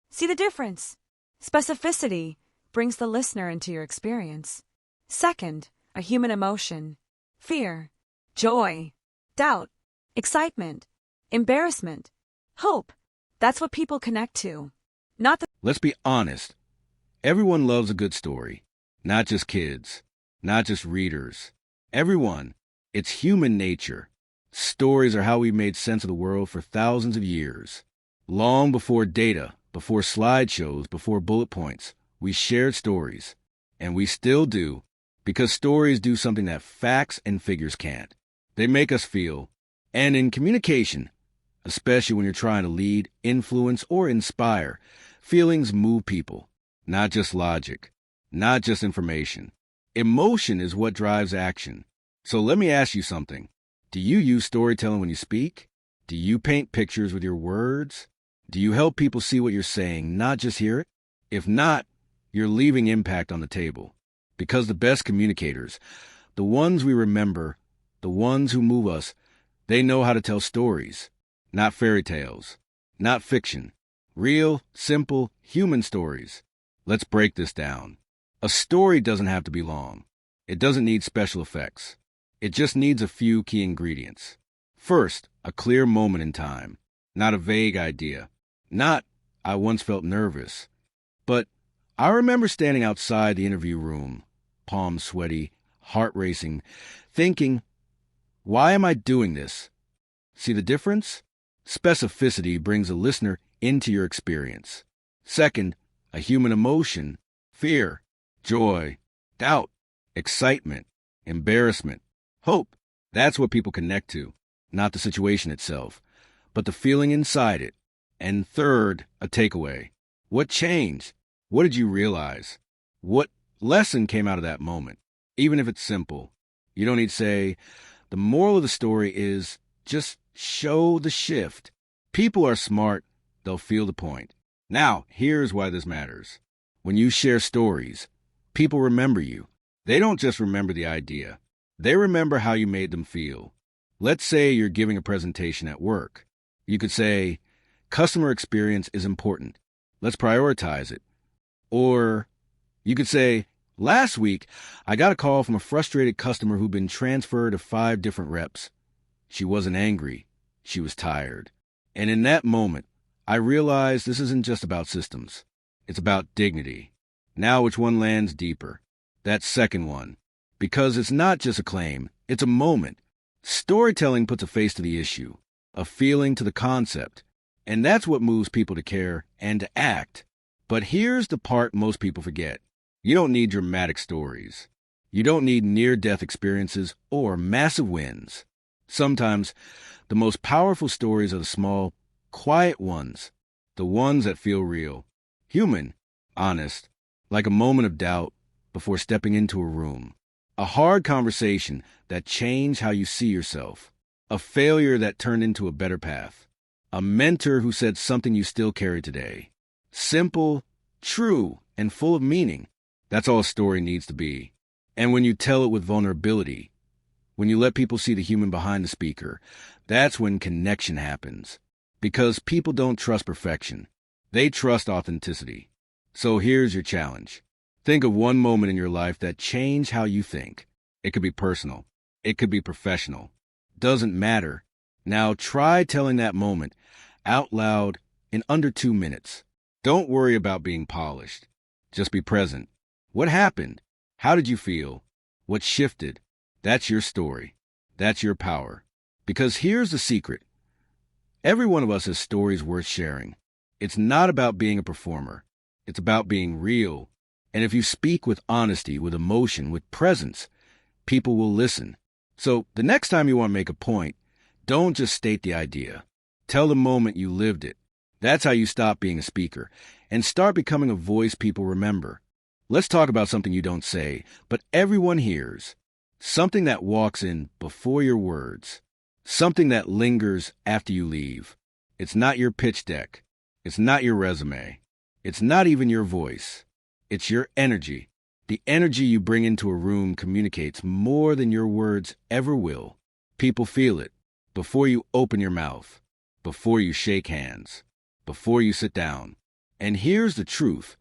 See the difference? Specificity brings the listener into your experience. Second, a human emotion. Fear, joy, doubt, excitement, embarrassment, hope. That's what people connect to. Not the... Let's be honest. Everyone loves a good story. Not just kids. Not just readers. Everyone. It's human nature. Stories are how we made sense of the world for thousands of years. Long before data, before slideshows, before bullet points, we shared stories. And we still do, because stories do something that facts and figures can't. They make us feel. And in communication, especially when you're trying to lead, influence, or inspire, feelings move people. Not just logic. Not just information. Emotion is what drives action. So let me ask you something. Do you use storytelling when you speak? Do you paint pictures with your words? Do you help people see what you're saying, not just hear it? If not, you're leaving impact on the table. Because the best communicators, the ones we remember, the ones who move us, they know how to tell stories. Not fairy tales. Not fiction. Real, simple, human stories. Let's break this down. A story doesn't have to be long. It doesn't need special effects. It just needs a few key ingredients. First, a clear moment in time. Not a vague idea. Not, I once felt nervous. But, I remember standing outside the interview room, palms sweaty, heart racing, thinking, why am I doing this? See the difference? Specificity brings a listener into your experience. Second, a human emotion, fear, joy, doubt, excitement, embarrassment, hope. That's what people connect to, not the situation itself, but the feeling inside it. And third, a takeaway. What changed? What did you realize? What lesson came out of that moment? Even if it's simple. You don't need to say, the moral of the story is just show the shift. People are smart. They'll feel the point. Now, here's why this matters. When you share stories, people remember you. They don't just remember the idea. They remember how you made them feel. Let's say you're giving a presentation at work. You could say, customer experience is important. Let's prioritize it. Or you could say, Last week, I got a call from a frustrated customer who'd been transferred to 5 different reps. She wasn't angry. She was tired. And in that moment, I realized this isn't just about systems. It's about dignity. Now which one lands deeper? That second one. Because it's not just a claim, it's a moment. Storytelling puts a face to the issue, a feeling to the concept. And that's what moves people to care and to act. But here's the part most people forget. You don't need dramatic stories. You don't need near-death experiences or massive wins. Sometimes, the most powerful stories are the small, quiet ones, the ones that feel real, human, honest, like a moment of doubt before stepping into a room, a hard conversation that changed how you see yourself, a failure that turned into a better path, a mentor who said something you still carry today. Simple, true, and full of meaning. That's all a story needs to be. And when you tell it with vulnerability, when you let people see the human behind the speaker, that's when connection happens. Because people don't trust perfection. They trust authenticity. So here's your challenge. Think of one moment in your life that changed how you think. It could be personal. It could be professional. Doesn't matter. Now try telling that moment out loud in under 2 minutes. Don't worry about being polished. Just be present. What happened? How did you feel? What shifted? That's your story. That's your power. Because here's the secret. Every one of us has stories worth sharing. It's not about being a performer. It's about being real. And if you speak with honesty, with emotion, with presence, people will listen. So the next time you want to make a point, don't just state the idea. Tell the moment you lived it. That's how you stop being a speaker and start becoming a voice people remember. Let's talk about something you don't say, but everyone hears. Something that walks in before your words. Something that lingers after you leave. It's not your pitch deck. It's not your resume. It's not even your voice. It's your energy. The energy you bring into a room communicates more than your words ever will. People feel it before you open your mouth, before you shake hands, before you sit down. And here's the truth.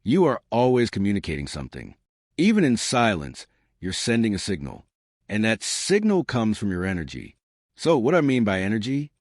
You are always communicating something. Even in silence, you're sending a signal. And that signal comes from your energy. So what I mean by energy?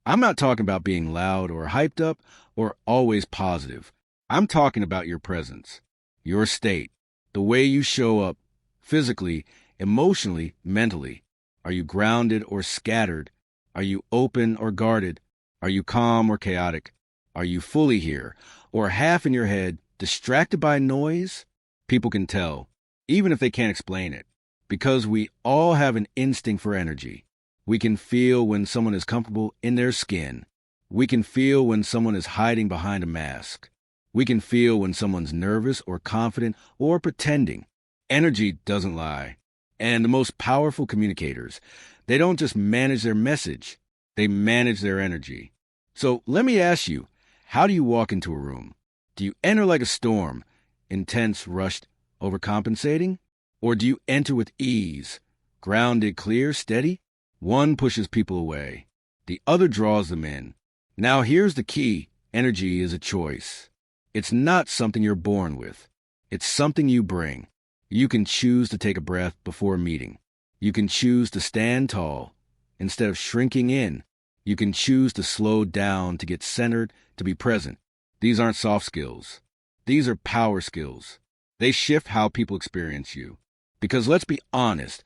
I'm not talking about being loud or hyped up or always positive. I'm talking about your presence, your state, the way you show up physically, emotionally, mentally. Are you grounded or scattered? Are you open or guarded? Are you calm or chaotic? Are you fully here or half in your head, distracted by noise? People can tell, even if they can't explain it, because we all have an instinct for energy. We can feel when someone is comfortable in their skin. We can feel when someone is hiding behind a mask. We can feel when someone's nervous or confident or pretending. Energy doesn't lie. And the most powerful communicators, they don't just manage their message, they manage their energy. So let me ask you, how do you walk into a room? Do you enter like a storm, intense, rushed, overcompensating? Or do you enter with ease, grounded, clear, steady? One pushes people away. The other draws them in. Now here's the key. Energy is a choice. It's not something you're born with. It's something you bring. You can choose to take a breath before a meeting. You can choose to stand tall instead of shrinking in. You can choose to slow down, to get centered, to be present. These aren't soft skills. These are power skills. They shift how people experience you. Because let's be honest,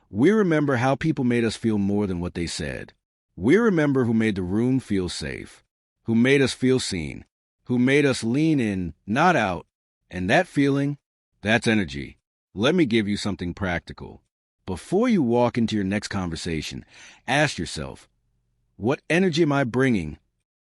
we remember how people made us feel more than what they said. We remember who made the room feel safe, who made us feel seen, who made us lean in, not out. And that feeling, that's energy. Let me give you something practical. Before you walk into your next conversation, ask yourself, what energy am I bringing?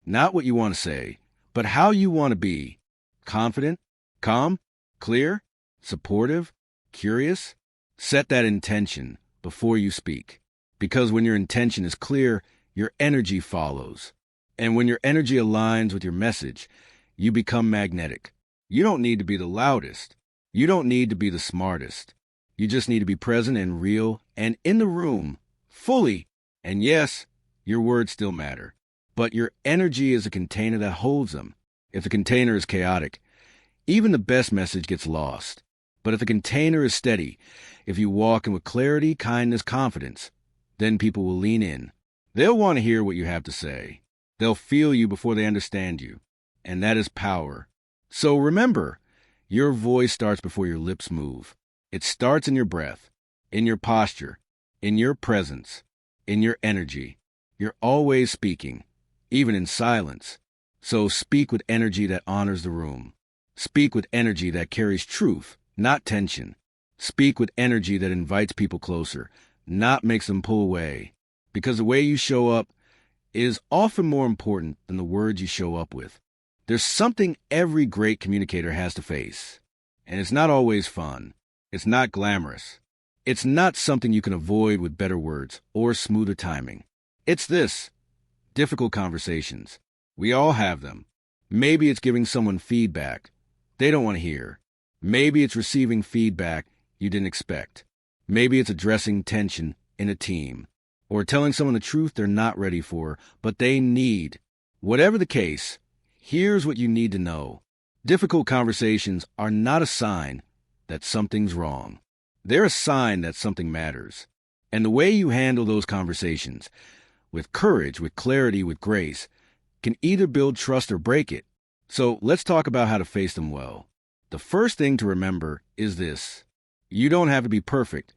Not what you want to say, but how you want to be. Confident, calm, clear, supportive, curious? Set that intention before you speak. Because when your intention is clear, your energy follows. And when your energy aligns with your message, you become magnetic. You don't need to be the loudest. You don't need to be the smartest. You just need to be present and real and in the room, fully. And yes, your words still matter. But your energy is a container that holds them. If the container is chaotic, even the best message gets lost. But if the container is steady, if you walk in with clarity, kindness, confidence, then people will lean in. They'll want to hear what you have to say. They'll feel you before they understand you. And that is power. So remember, your voice starts before your lips move. It starts in your breath, in your posture, in your presence, in your energy. You're always speaking, even in silence. So speak with energy that honors the room. Speak with energy that carries truth, not tension. Speak with energy that invites people closer, not makes them pull away. Because the way you show up is often more important than the words you show up with. There's something every great communicator has to face. And it's not always fun. It's not glamorous. It's not something you can avoid with better words or smoother timing. It's this: difficult conversations. We all have them. Maybe it's giving someone feedback they don't want to hear. Maybe it's receiving feedback you didn't expect. Maybe it's addressing tension in a team, or telling someone the truth they're not ready for, but they need. Whatever the case, here's what you need to know. Difficult conversations are not a sign that something's wrong. They're a sign that something matters. And the way you handle those conversations, with courage, with clarity, with grace, can either build trust or break it. So let's talk about how to face them well. The first thing to remember is this: you don't have to be perfect,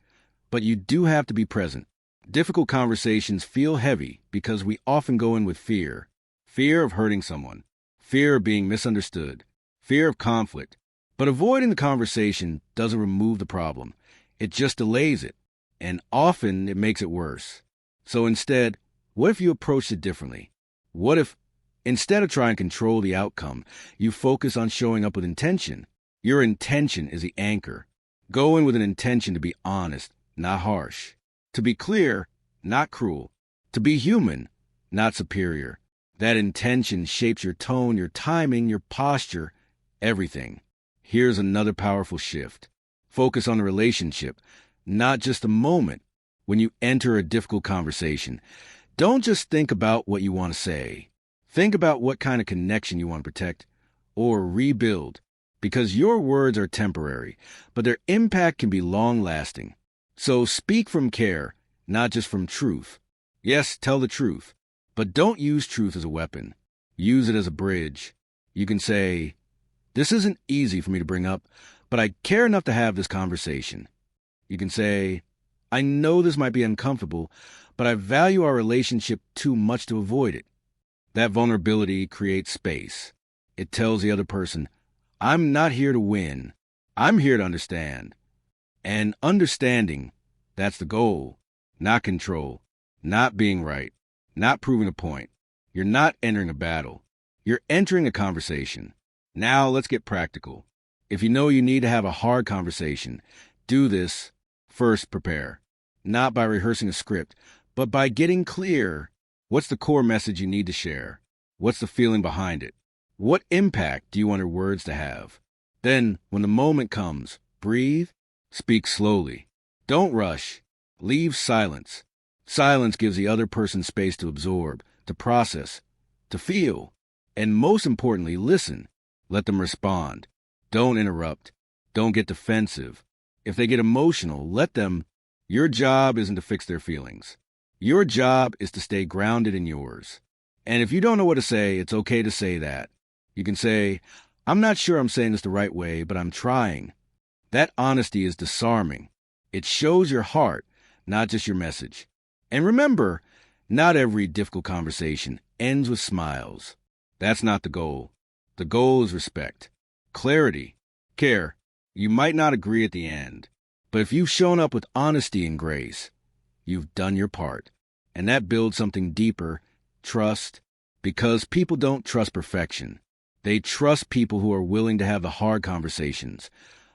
but you do have to be present. Difficult conversations feel heavy because we often go in with fear. Fear of hurting someone, fear of being misunderstood, fear of conflict. But avoiding the conversation doesn't remove the problem. It just delays it, and often it makes it worse. So instead, what if you approached it differently? What if, instead of trying to control the outcome, you focus on showing up with intention? Your intention is the anchor. Go in with an intention to be honest, not harsh. To be clear, not cruel. To be human, not superior. That intention shapes your tone, your timing, your posture, everything. Here's another powerful shift. Focus on the relationship, not just the moment. When you enter a difficult conversation, don't just think about what you want to say. Think about what kind of connection you want to protect or rebuild, because your words are temporary, but their impact can be long-lasting. So speak from care, not just from truth. Yes, tell the truth, but don't use truth as a weapon. Use it as a bridge. You can say, "This isn't easy for me to bring up, but I care enough to have this conversation." You can say, "I know this might be uncomfortable, but I value our relationship too much to avoid it." That vulnerability creates space. It tells the other person, "I'm not here to win. I'm here to understand." And understanding, that's the goal. Not control, not being right, not proving a point. You're not entering a battle. You're entering a conversation. Now let's get practical. If you know you need to have a hard conversation, do this. First, prepare. Not by rehearsing a script, but by getting clear. What's the core message you need to share? What's the feeling behind it? What impact do you want your words to have? Then, when the moment comes, breathe, speak slowly. Don't rush. Leave silence. Silence gives the other person space to absorb, to process, to feel. And most importantly, listen. Let them respond. Don't interrupt. Don't get defensive. If they get emotional, let them. Your job isn't to fix their feelings. Your job is to stay grounded in yours. And if you don't know what to say, it's okay to say that. You can say, "I'm not sure I'm saying this the right way, but I'm trying." That honesty is disarming. It shows your heart, not just your message. And remember, not every difficult conversation ends with smiles. That's not the goal. The goal is respect, clarity, care. You might not agree at the end, but if you've shown up with honesty and grace, you've done your part. And that builds something deeper, trust, because people don't trust perfection. They trust people who are willing to have the hard conversations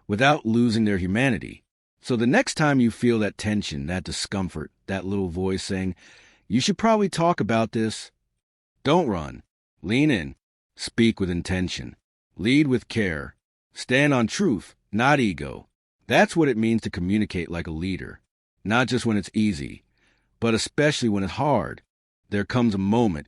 without losing their humanity. So the next time you feel that tension, that discomfort, that little voice saying, "You should probably talk about this," don't run. Lean in. Speak with intention. Lead with care. Stand on truth, not ego. That's what it means to communicate like a leader. Not just when it's easy, but especially when it's hard. There comes a moment,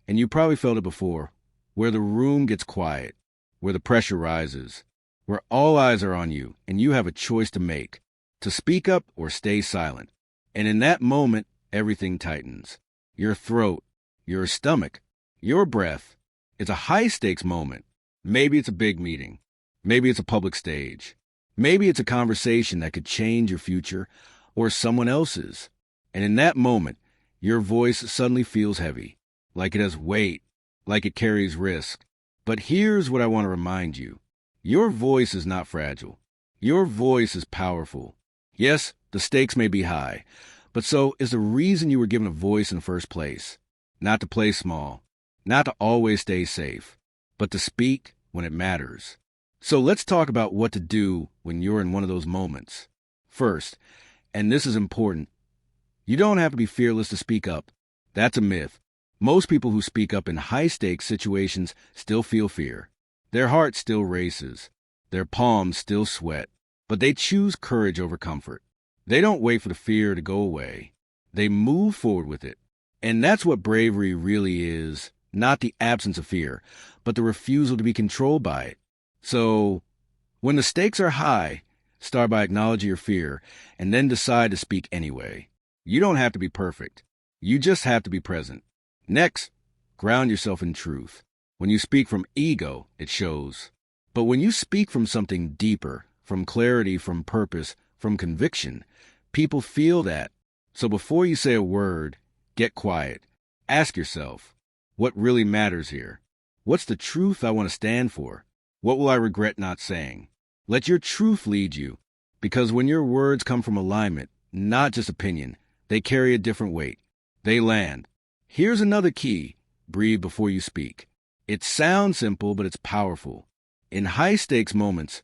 and you probably felt it before, where the room gets quiet, where the pressure rises, where all eyes are on you and you have a choice to make, to speak up or stay silent. And in that moment, everything tightens. Your throat, your stomach, your breath. It's a high-stakes moment. Maybe it's a big meeting. Maybe it's a public stage. Maybe it's a conversation that could change your future or someone else's. And in that moment, your voice suddenly feels heavy, like it has weight, like it carries risk. But here's what I want to remind you. Your voice is not fragile. Your voice is powerful. Yes, the stakes may be high, but so is the reason you were given a voice in the first place. Not to play small, not to always stay safe, but to speak when it matters. So let's talk about what to do when you're in one of those moments. First, and this is important, you don't have to be fearless to speak up. That's a myth. Most people who speak up in high-stakes situations still feel fear. Their heart still races. Their palms still sweat. But they choose courage over comfort. They don't wait for the fear to go away. They move forward with it. And that's what bravery really is, not the absence of fear, but the refusal to be controlled by it. So, when the stakes are high, start by acknowledging your fear and then decide to speak anyway. You don't have to be perfect. You just have to be present. Next, ground yourself in truth. When you speak from ego, it shows. But when you speak from something deeper, from clarity, from purpose, from conviction, people feel that. So before you say a word, get quiet. Ask yourself, what really matters here? What's the truth I want to stand for? What will I regret not saying? Let your truth lead you, because when your words come from alignment, not just opinion, they carry a different weight. They land. Here's another key. Breathe before you speak. It sounds simple, but it's powerful. In high-stakes moments,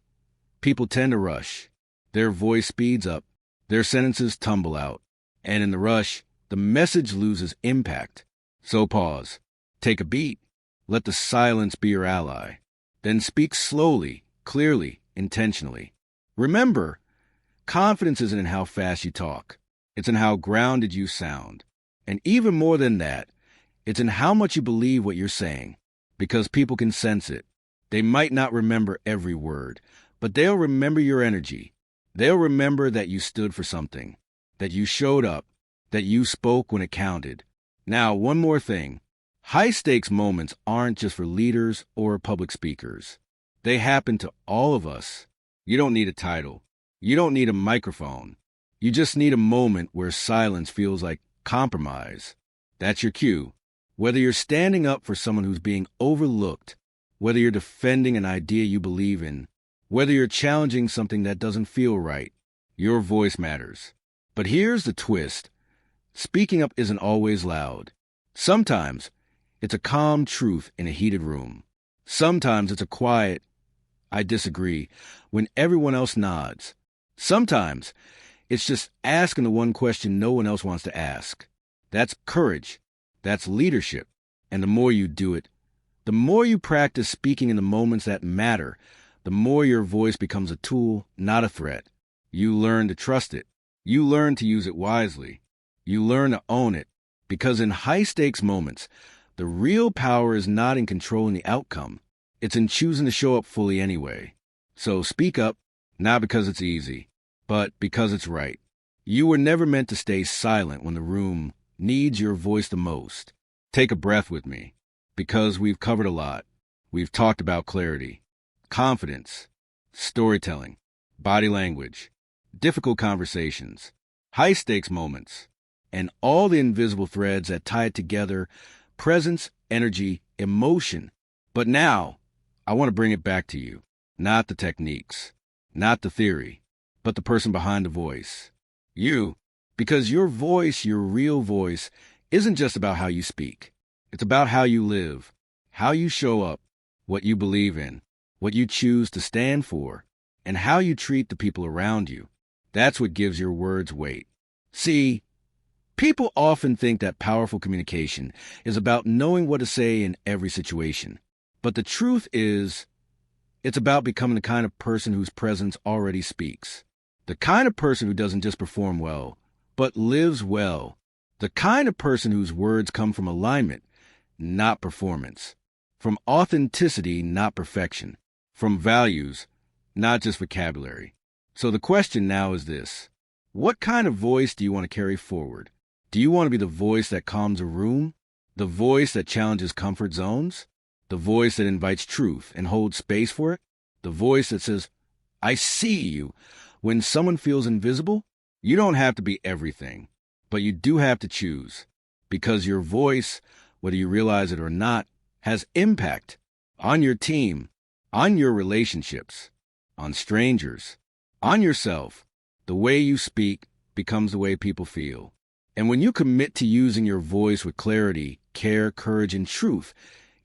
people tend to rush. Their voice speeds up. Their sentences tumble out. And in the rush, the message loses impact. So pause. Take a beat. Let the silence be your ally. Then speak slowly, clearly, intentionally. Remember, confidence isn't in how fast you talk. It's in how grounded you sound. And even more than that, it's in how much you believe what you're saying. Because people can sense it. They might not remember every word, but they'll remember your energy. They'll remember that you stood for something, that you showed up, that you spoke when it counted. Now, one more thing. High-stakes moments aren't just for leaders or public speakers. They happen to all of us. You don't need a title. You don't need a microphone. You just need a moment where silence feels like compromise. That's your cue. Whether you're standing up for someone who's being overlooked, whether you're defending an idea you believe in, whether you're challenging something that doesn't feel right, your voice matters. But here's the twist. Speaking up isn't always loud. Sometimes it's a calm truth in a heated room. Sometimes it's a quiet, I disagree, when everyone else nods. Sometimes it's just asking the one question no one else wants to ask. That's courage. That's leadership. And the more you do it, the more you practice speaking in the moments that matter, the more your voice becomes a tool, not a threat. You learn to trust it. You learn to use it wisely. You learn to own it. Because in high-stakes moments, the real power is not in controlling the outcome. It's in choosing to show up fully anyway. So speak up, not because it's easy, but because it's right. You were never meant to stay silent when the room needs your voice the most. Take a breath with me, because we've covered a lot. We've talked about clarity, confidence, storytelling, body language, difficult conversations, high-stakes moments, and all the invisible threads that tie it together, presence, energy, emotion. But now, I want to bring it back to you. Not the techniques, not the theory, but the person behind the voice. You. Because your voice, your real voice, isn't just about how you speak. It's about how you live, how you show up, what you believe in, what you choose to stand for, and how you treat the people around you. That's what gives your words weight. See, people often think that powerful communication is about knowing what to say in every situation. But the truth is, it's about becoming the kind of person whose presence already speaks. The kind of person who doesn't just perform well, but lives well. The kind of person whose words come from alignment, not performance. From authenticity, not perfection. From values, not just vocabulary. So the question now is this: what kind of voice do you want to carry forward? Do you want to be the voice that calms a room? The voice that challenges comfort zones? The voice that invites truth and holds space for it? The voice that says, I see you, when someone feels invisible? You don't have to be everything, but you do have to choose. Because your voice, whether you realize it or not, has impact on your team, on your relationships, on strangers, on yourself. The way you speak becomes the way people feel. And when you commit to using your voice with clarity, care, courage, and truth,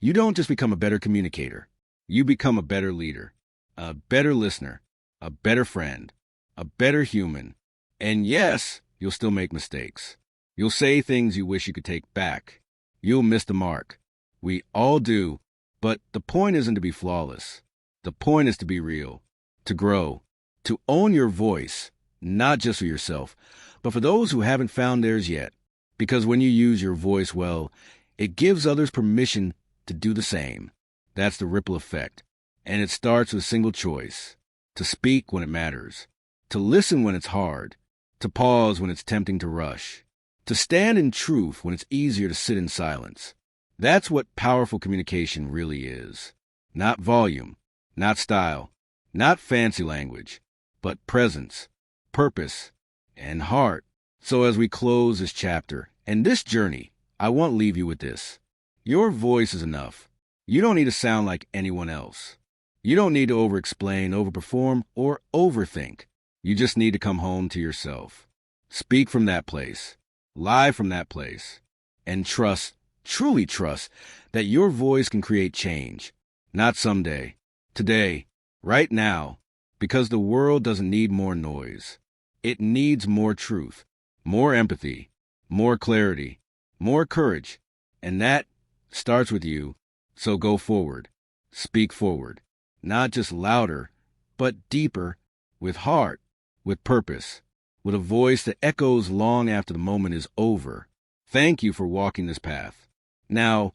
you don't just become a better communicator. You become a better leader, a better listener, a better friend, a better human. And yes, you'll still make mistakes. You'll say things you wish you could take back. You'll miss the mark. We all do. But the point isn't to be flawless. The point is to be real, to grow, to own your voice, not just for yourself, but for those who haven't found theirs yet. Because when you use your voice well, it gives others permission to do the same. That's the ripple effect. And it starts with a single choice: to speak when it matters, to listen when it's hard, to pause when it's tempting to rush, to stand in truth when it's easier to sit in silence. That's what powerful communication really is. Not volume, not style, not fancy language, but presence, purpose, and heart. So as we close this chapter and this journey, I want to leave you with this. Your voice is enough. You don't need to sound like anyone else. You don't need to over-explain, over-perform, or overthink. You just need to come home to yourself. Speak from that place, live from that place, and trust, truly trust, that your voice can create change. Not someday, today, right now, because the world doesn't need more noise. It needs more truth, more empathy, more clarity, more courage, and that starts with you. So go forward, speak forward, not just louder, but deeper, with heart, with purpose, with a voice that echoes long after the moment is over. Thank you for walking this path. Now,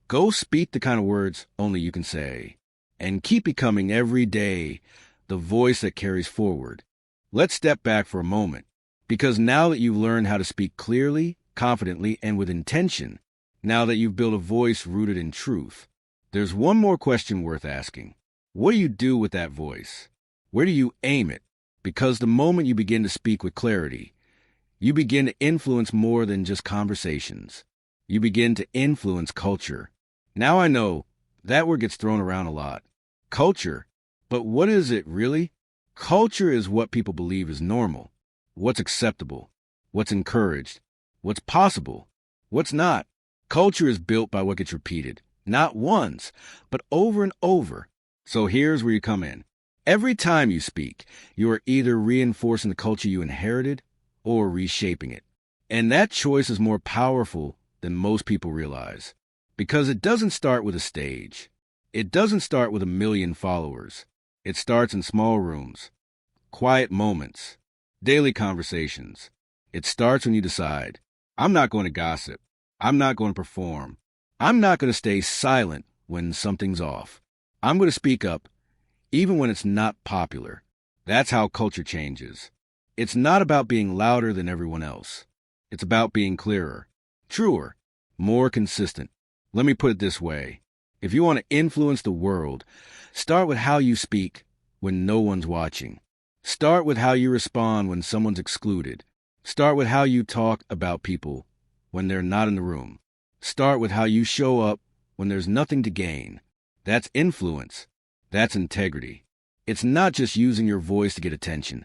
go speak the kind of words only you can say, and keep becoming every day the voice that carries forward. Let's step back for a moment, because now that you've learned how to speak clearly, confidently, and with intention, now that you've built a voice rooted in truth, there's one more question worth asking. What do you do with that voice? Where do you aim it? Because the moment you begin to speak with clarity, you begin to influence more than just conversations. You begin to influence culture. Now I know that word gets thrown around a lot. Culture. But what is it really? Culture is what people believe is normal, what's acceptable, what's encouraged, what's possible, what's not. Culture is built by what gets repeated, not once, but over and over. So here's where you come in. Every time you speak, you are either reinforcing the culture you inherited or reshaping it. And that choice is more powerful than most people realize, because it doesn't start with a stage. It doesn't start with 1 million followers. It starts in small rooms, quiet moments, daily conversations. It starts when you decide, I'm not going to gossip. I'm not going to perform. I'm not going to stay silent when something's off. I'm going to speak up, even when it's not popular. That's how culture changes. It's not about being louder than everyone else. It's about being clearer, truer, more consistent. Let me put it this way. If you want to influence the world, start with how you speak when no one's watching. Start with how you respond when someone's excluded. Start with how you talk about people when they're not in the room. Start with how you show up when there's nothing to gain. That's influence. That's integrity. It's not just using your voice to get attention.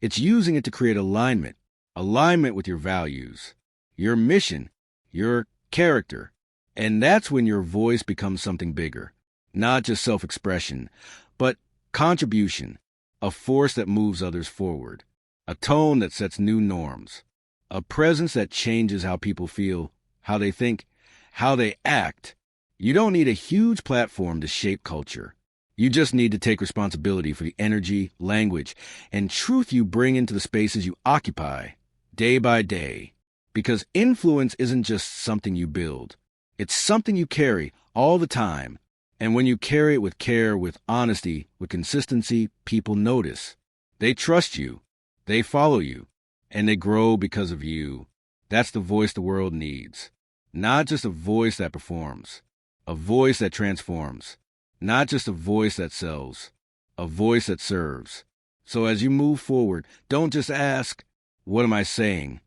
It's using it to create alignment with your values, your mission, your character. And that's when your voice becomes something bigger, not just self-expression, but contribution, a force that moves others forward, a tone that sets new norms, a presence that changes how people feel, how they think, how they act. You don't need a huge platform to shape culture. You just need to take responsibility for the energy, language, and truth you bring into the spaces you occupy, day by day. Because influence isn't just something you build. It's something you carry all the time, And when you carry it with care, with honesty, with consistency, people notice. They trust you. They follow you. And they grow because of you. That's the voice the world needs. Not just a voice that performs. A voice that transforms. Not just a voice that sells. A voice that serves. So as you move forward, don't just ask, what am I saying?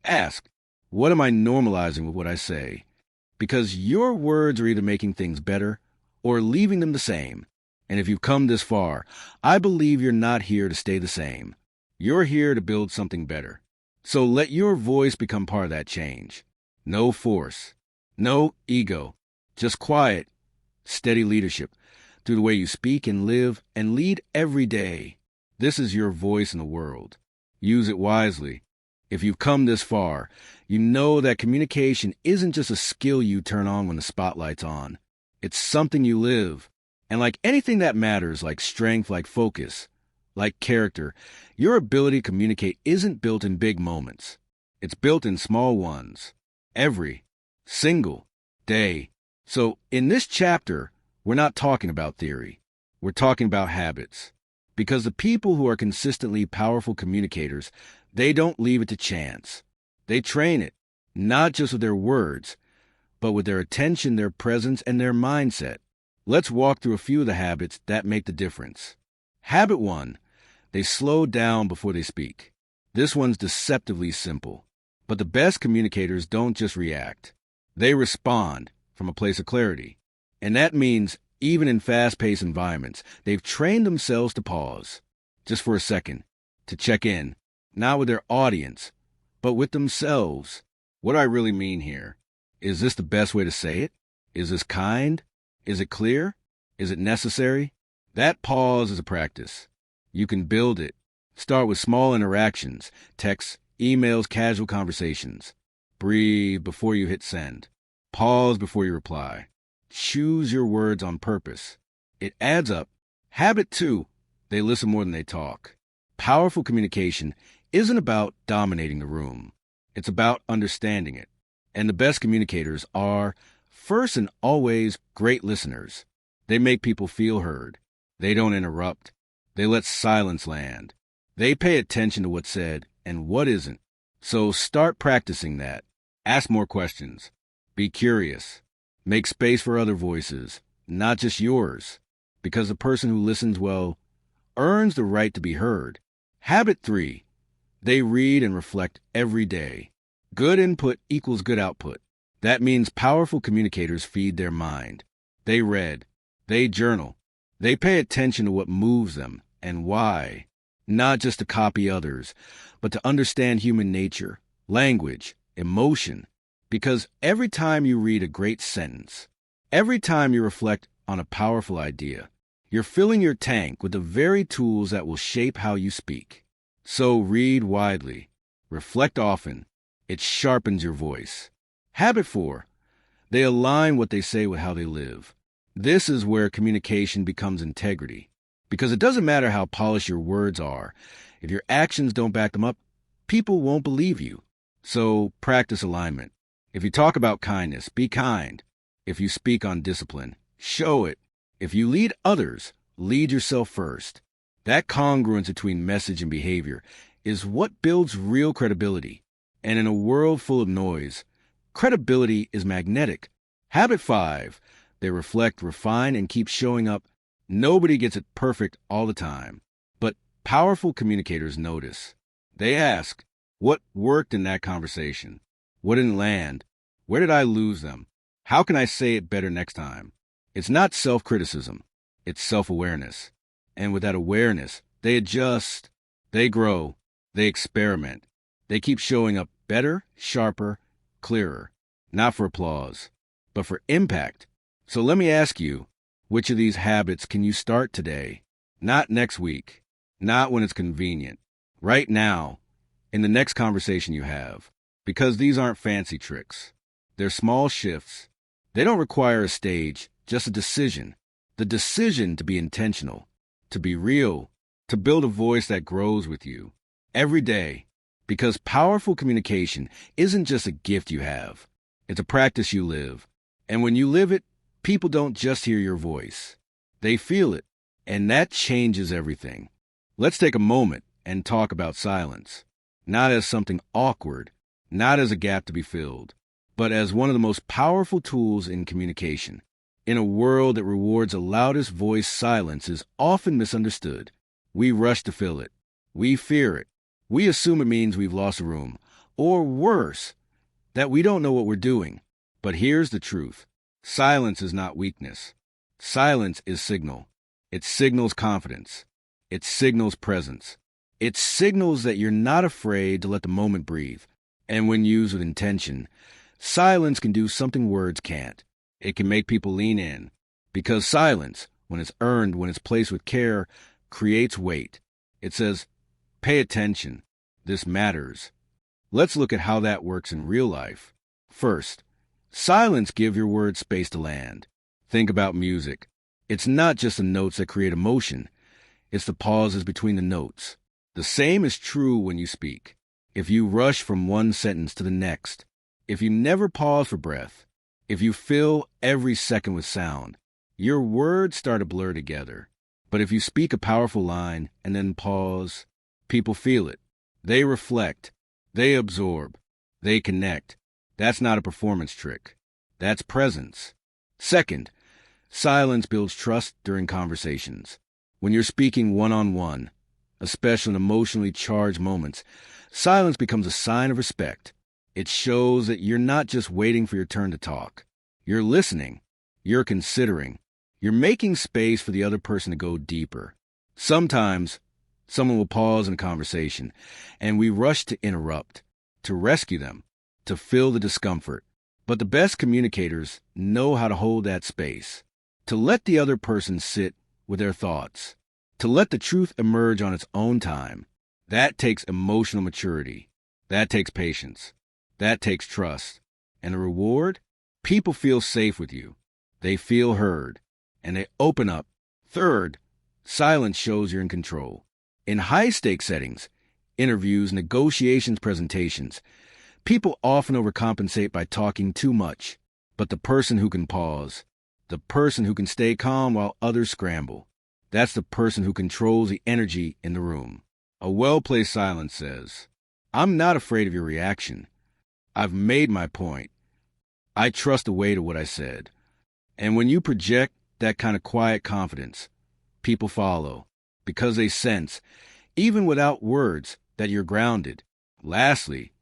Ask, what am I normalizing with what I say? Because your words are either making things better or leaving them the same. And if you've come this far, I believe you're not here to stay the same. You're here to build something better. So let your voice become part of that change. No force, no ego, just quiet, steady leadership through the way you speak and live and lead every day. This is your voice in the world. Use it wisely. If you've come this far, you know that communication isn't just a skill you turn on when the spotlight's on. It's something you live. And like anything that matters, like strength, like focus, like character, your ability to communicate isn't built in big moments. It's built in small ones. Every single day. So in this chapter, we're not talking about theory. We're talking about habits. Because the people who are consistently powerful communicators, they don't leave it to chance. They train it, not just with their words, but with their attention, their presence, and their mindset. Let's walk through a few of the habits that make the difference. Habit 1, they slow down before they speak. This one's deceptively simple. But the best communicators don't just react. They respond from a place of clarity. And that means even in fast-paced environments, they've trained themselves to pause, just for a second, to check in, not with their audience, but with themselves. What do I really mean here? Is this the best way to say it? Is this kind? Is it clear? Is it necessary? That pause is a practice. You can build it. Start with small interactions, texts, emails, casual conversations. Breathe before you hit send. Pause before you reply. Choose your words on purpose. It adds up. Habit 2, they listen more than they talk. Powerful communication isn't about dominating the room. It's about understanding it. And the best communicators are, first and always, great listeners. They make people feel heard. They don't interrupt. They let silence land. They pay attention to what's said and what isn't. So start practicing that. Ask more questions. Be curious. Make space for other voices, not just yours, because the person who listens well earns the right to be heard. Habit 3, they read and reflect every day. Good input equals good output. That means powerful communicators feed their mind. They read. They journal. They pay attention to what moves them and why. Not just to copy others, but to understand human nature, language, emotion. Because every time you read a great sentence, every time you reflect on a powerful idea, you're filling your tank with the very tools that will shape how you speak. So read widely. Reflect often. It sharpens your voice. Habit 4, they align what they say with how they live. This is where communication becomes integrity. Because it doesn't matter how polished your words are. If your actions don't back them up, people won't believe you. So practice alignment. If you talk about kindness, be kind. If you speak on discipline, show it. If you lead others, lead yourself first. That congruence between message and behavior is what builds real credibility. And in a world full of noise, credibility is magnetic. Habit 5, they reflect, refine, and keep showing up. Nobody gets it perfect all the time. But powerful communicators notice. They ask, what worked in that conversation? What didn't land? Where did I lose them? How can I say it better next time? It's not self-criticism. It's self-awareness. And with that awareness, they adjust. They grow. They experiment. They keep showing up better, sharper, clearer. Not for applause, but for impact. So let me ask you, which of these habits can you start today? Not next week. Not when it's convenient. Right now, in the next conversation you have. Because these aren't fancy tricks. They're small shifts. They don't require a stage, just a decision. The decision to be intentional, to be real, to build a voice that grows with you every day. Because powerful communication isn't just a gift you have. It's a practice you live. And when you live it, People don't just hear your voice. They feel it, and that changes everything. Let's take a moment and talk about silence, not as something awkward, not as a gap to be filled, but as one of the most powerful tools in communication. In a world that rewards a loudest voice, silence is often misunderstood. We rush to fill it. We fear it. We assume it means we've lost a room, or worse, that we don't know what we're doing. But here's the truth. Silence is not weakness. Silence is signal. It signals confidence. It signals presence. It signals that you're not afraid to let the moment breathe. And when used with intention, silence can do something words can't. It can make people lean in. Because silence, when it's earned, when it's placed with care, creates weight. It says, pay attention. This matters. Let's look at how that works in real life. First, silence gives your words space to land. Think about music. It's not just the notes that create emotion. It's the pauses between the notes. The same is true when you speak. If you rush from one sentence to the next, if you never pause for breath, if you fill every second with sound, your words start to blur together. But if you speak a powerful line and then pause, people feel it. They reflect. They absorb. They connect. That's not a performance trick. That's presence. Second, silence builds trust during conversations. When you're speaking one-on-one, especially in emotionally charged moments, silence becomes a sign of respect. It shows that you're not just waiting for your turn to talk. You're listening. You're considering. You're making space for the other person to go deeper. Sometimes, someone will pause in a conversation, and we rush to interrupt, to rescue them, to fill the discomfort. But the best communicators know how to hold that space, to let the other person sit with their thoughts, to let the truth emerge on its own time. That takes emotional maturity. That takes patience. That takes trust. And the reward? People feel safe with you. They feel heard. And they open up. Third, silence shows you're in control. In high-stakes settings, interviews, negotiations, presentations, people often overcompensate by talking too much. But the person who can pause, the person who can stay calm while others scramble, that's the person who controls the energy in the room. A well-placed silence says, I'm not afraid of your reaction. I've made my point. I trust the weight of what I said. And when you project that kind of quiet confidence, people follow because they sense, even without words, that you're grounded. Lastly,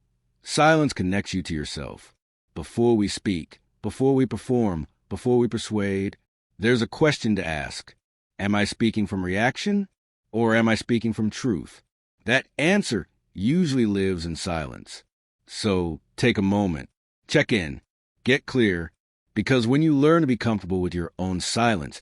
silence connects you to yourself. Before we speak, before we perform, before we persuade, there's a question to ask. Am I speaking from reaction, or am I speaking from truth? That answer usually lives in silence. So take a moment, check in, get clear, because when you learn to be comfortable with your own silence,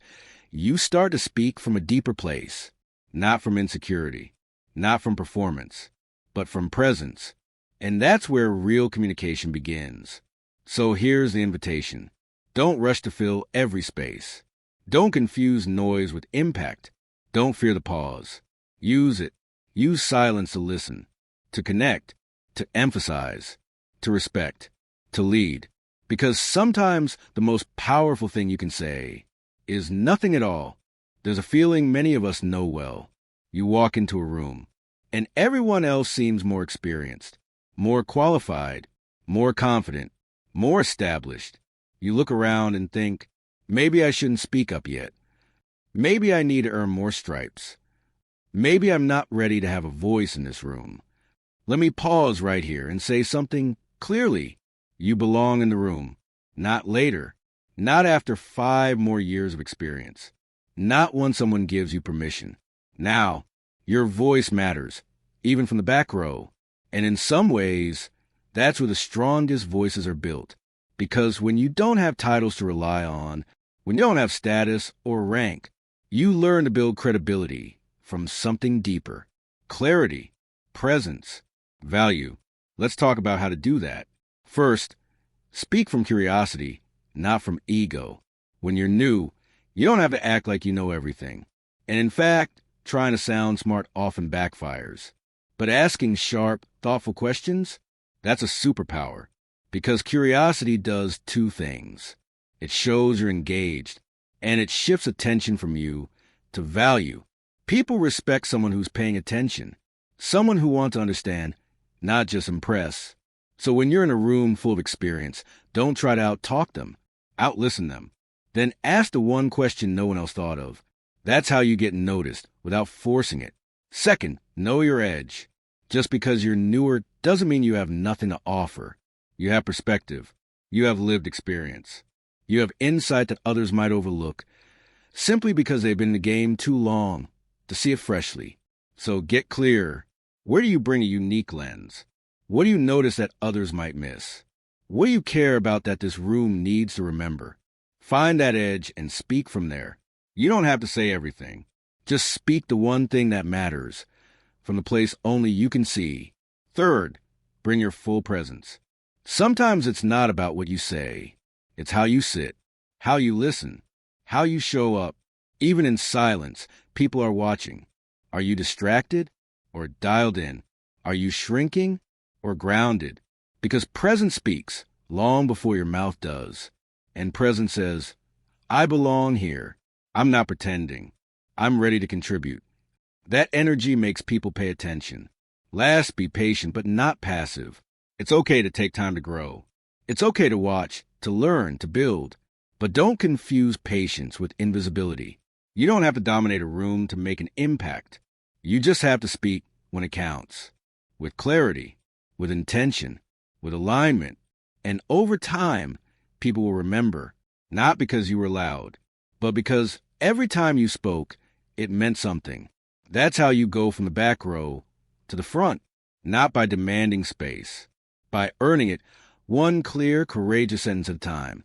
you start to speak from a deeper place, not from insecurity, not from performance, but from presence. And that's where real communication begins. So here's the invitation. Don't rush to fill every space. Don't confuse noise with impact. Don't fear the pause. Use it. Use silence to listen, to connect, to emphasize, to respect, to lead. Because sometimes the most powerful thing you can say is nothing at all. There's a feeling many of us know well. You walk into a room, and everyone else seems more experienced, more qualified, more confident, more established. You look around and think, maybe I shouldn't speak up yet. Maybe I need to earn more stripes. Maybe I'm not ready to have a voice in this room. Let me pause right here and say something clearly. You belong in the room, not later, not after 5 more years of experience, not when someone gives you permission. Now, your voice matters, even from the back row. And in some ways, that's where the strongest voices are built. Because when you don't have titles to rely on, when you don't have status or rank, you learn to build credibility from something deeper. Clarity, presence, value. Let's talk about how to do that. First, speak from curiosity, not from ego. When you're new, you don't have to act like you know everything. And in fact, trying to sound smart often backfires. But asking sharp, thoughtful questions, that's a superpower. Because curiosity does 2 things. It shows you're engaged, and it shifts attention from you to value. People respect someone who's paying attention, someone who wants to understand, not just impress. So when you're in a room full of experience, don't try to out-talk them, out-listen them. Then ask the one question no one else thought of. That's how you get noticed, without forcing it. Second, know your edge. Just because you're newer doesn't mean you have nothing to offer. You have perspective. You have lived experience. You have insight that others might overlook, simply because they've been in the game too long to see it freshly. So get clear. Where do you bring a unique lens? What do you notice that others might miss? What do you care about that this room needs to remember? Find that edge and speak from there. You don't have to say everything. Just speak the one thing that matters, from the place only you can see. Third, bring your full presence. Sometimes it's not about what you say. It's how you sit, how you listen, how you show up. Even in silence, people are watching. Are you distracted or dialed in? Are you shrinking or grounded? Because presence speaks long before your mouth does. And presence says, I belong here. I'm not pretending. I'm ready to contribute. That energy makes people pay attention. Last, be patient, but not passive. It's okay to take time to grow. It's okay to watch, to learn, to build. But don't confuse patience with invisibility. You don't have to dominate a room to make an impact. You just have to speak when it counts. With clarity, with intention, with alignment. And over time, people will remember, not because you were loud, but because every time you spoke, it meant something. That's how you go from the back row to the front, not by demanding space, by earning it one clear, courageous sentence at a time.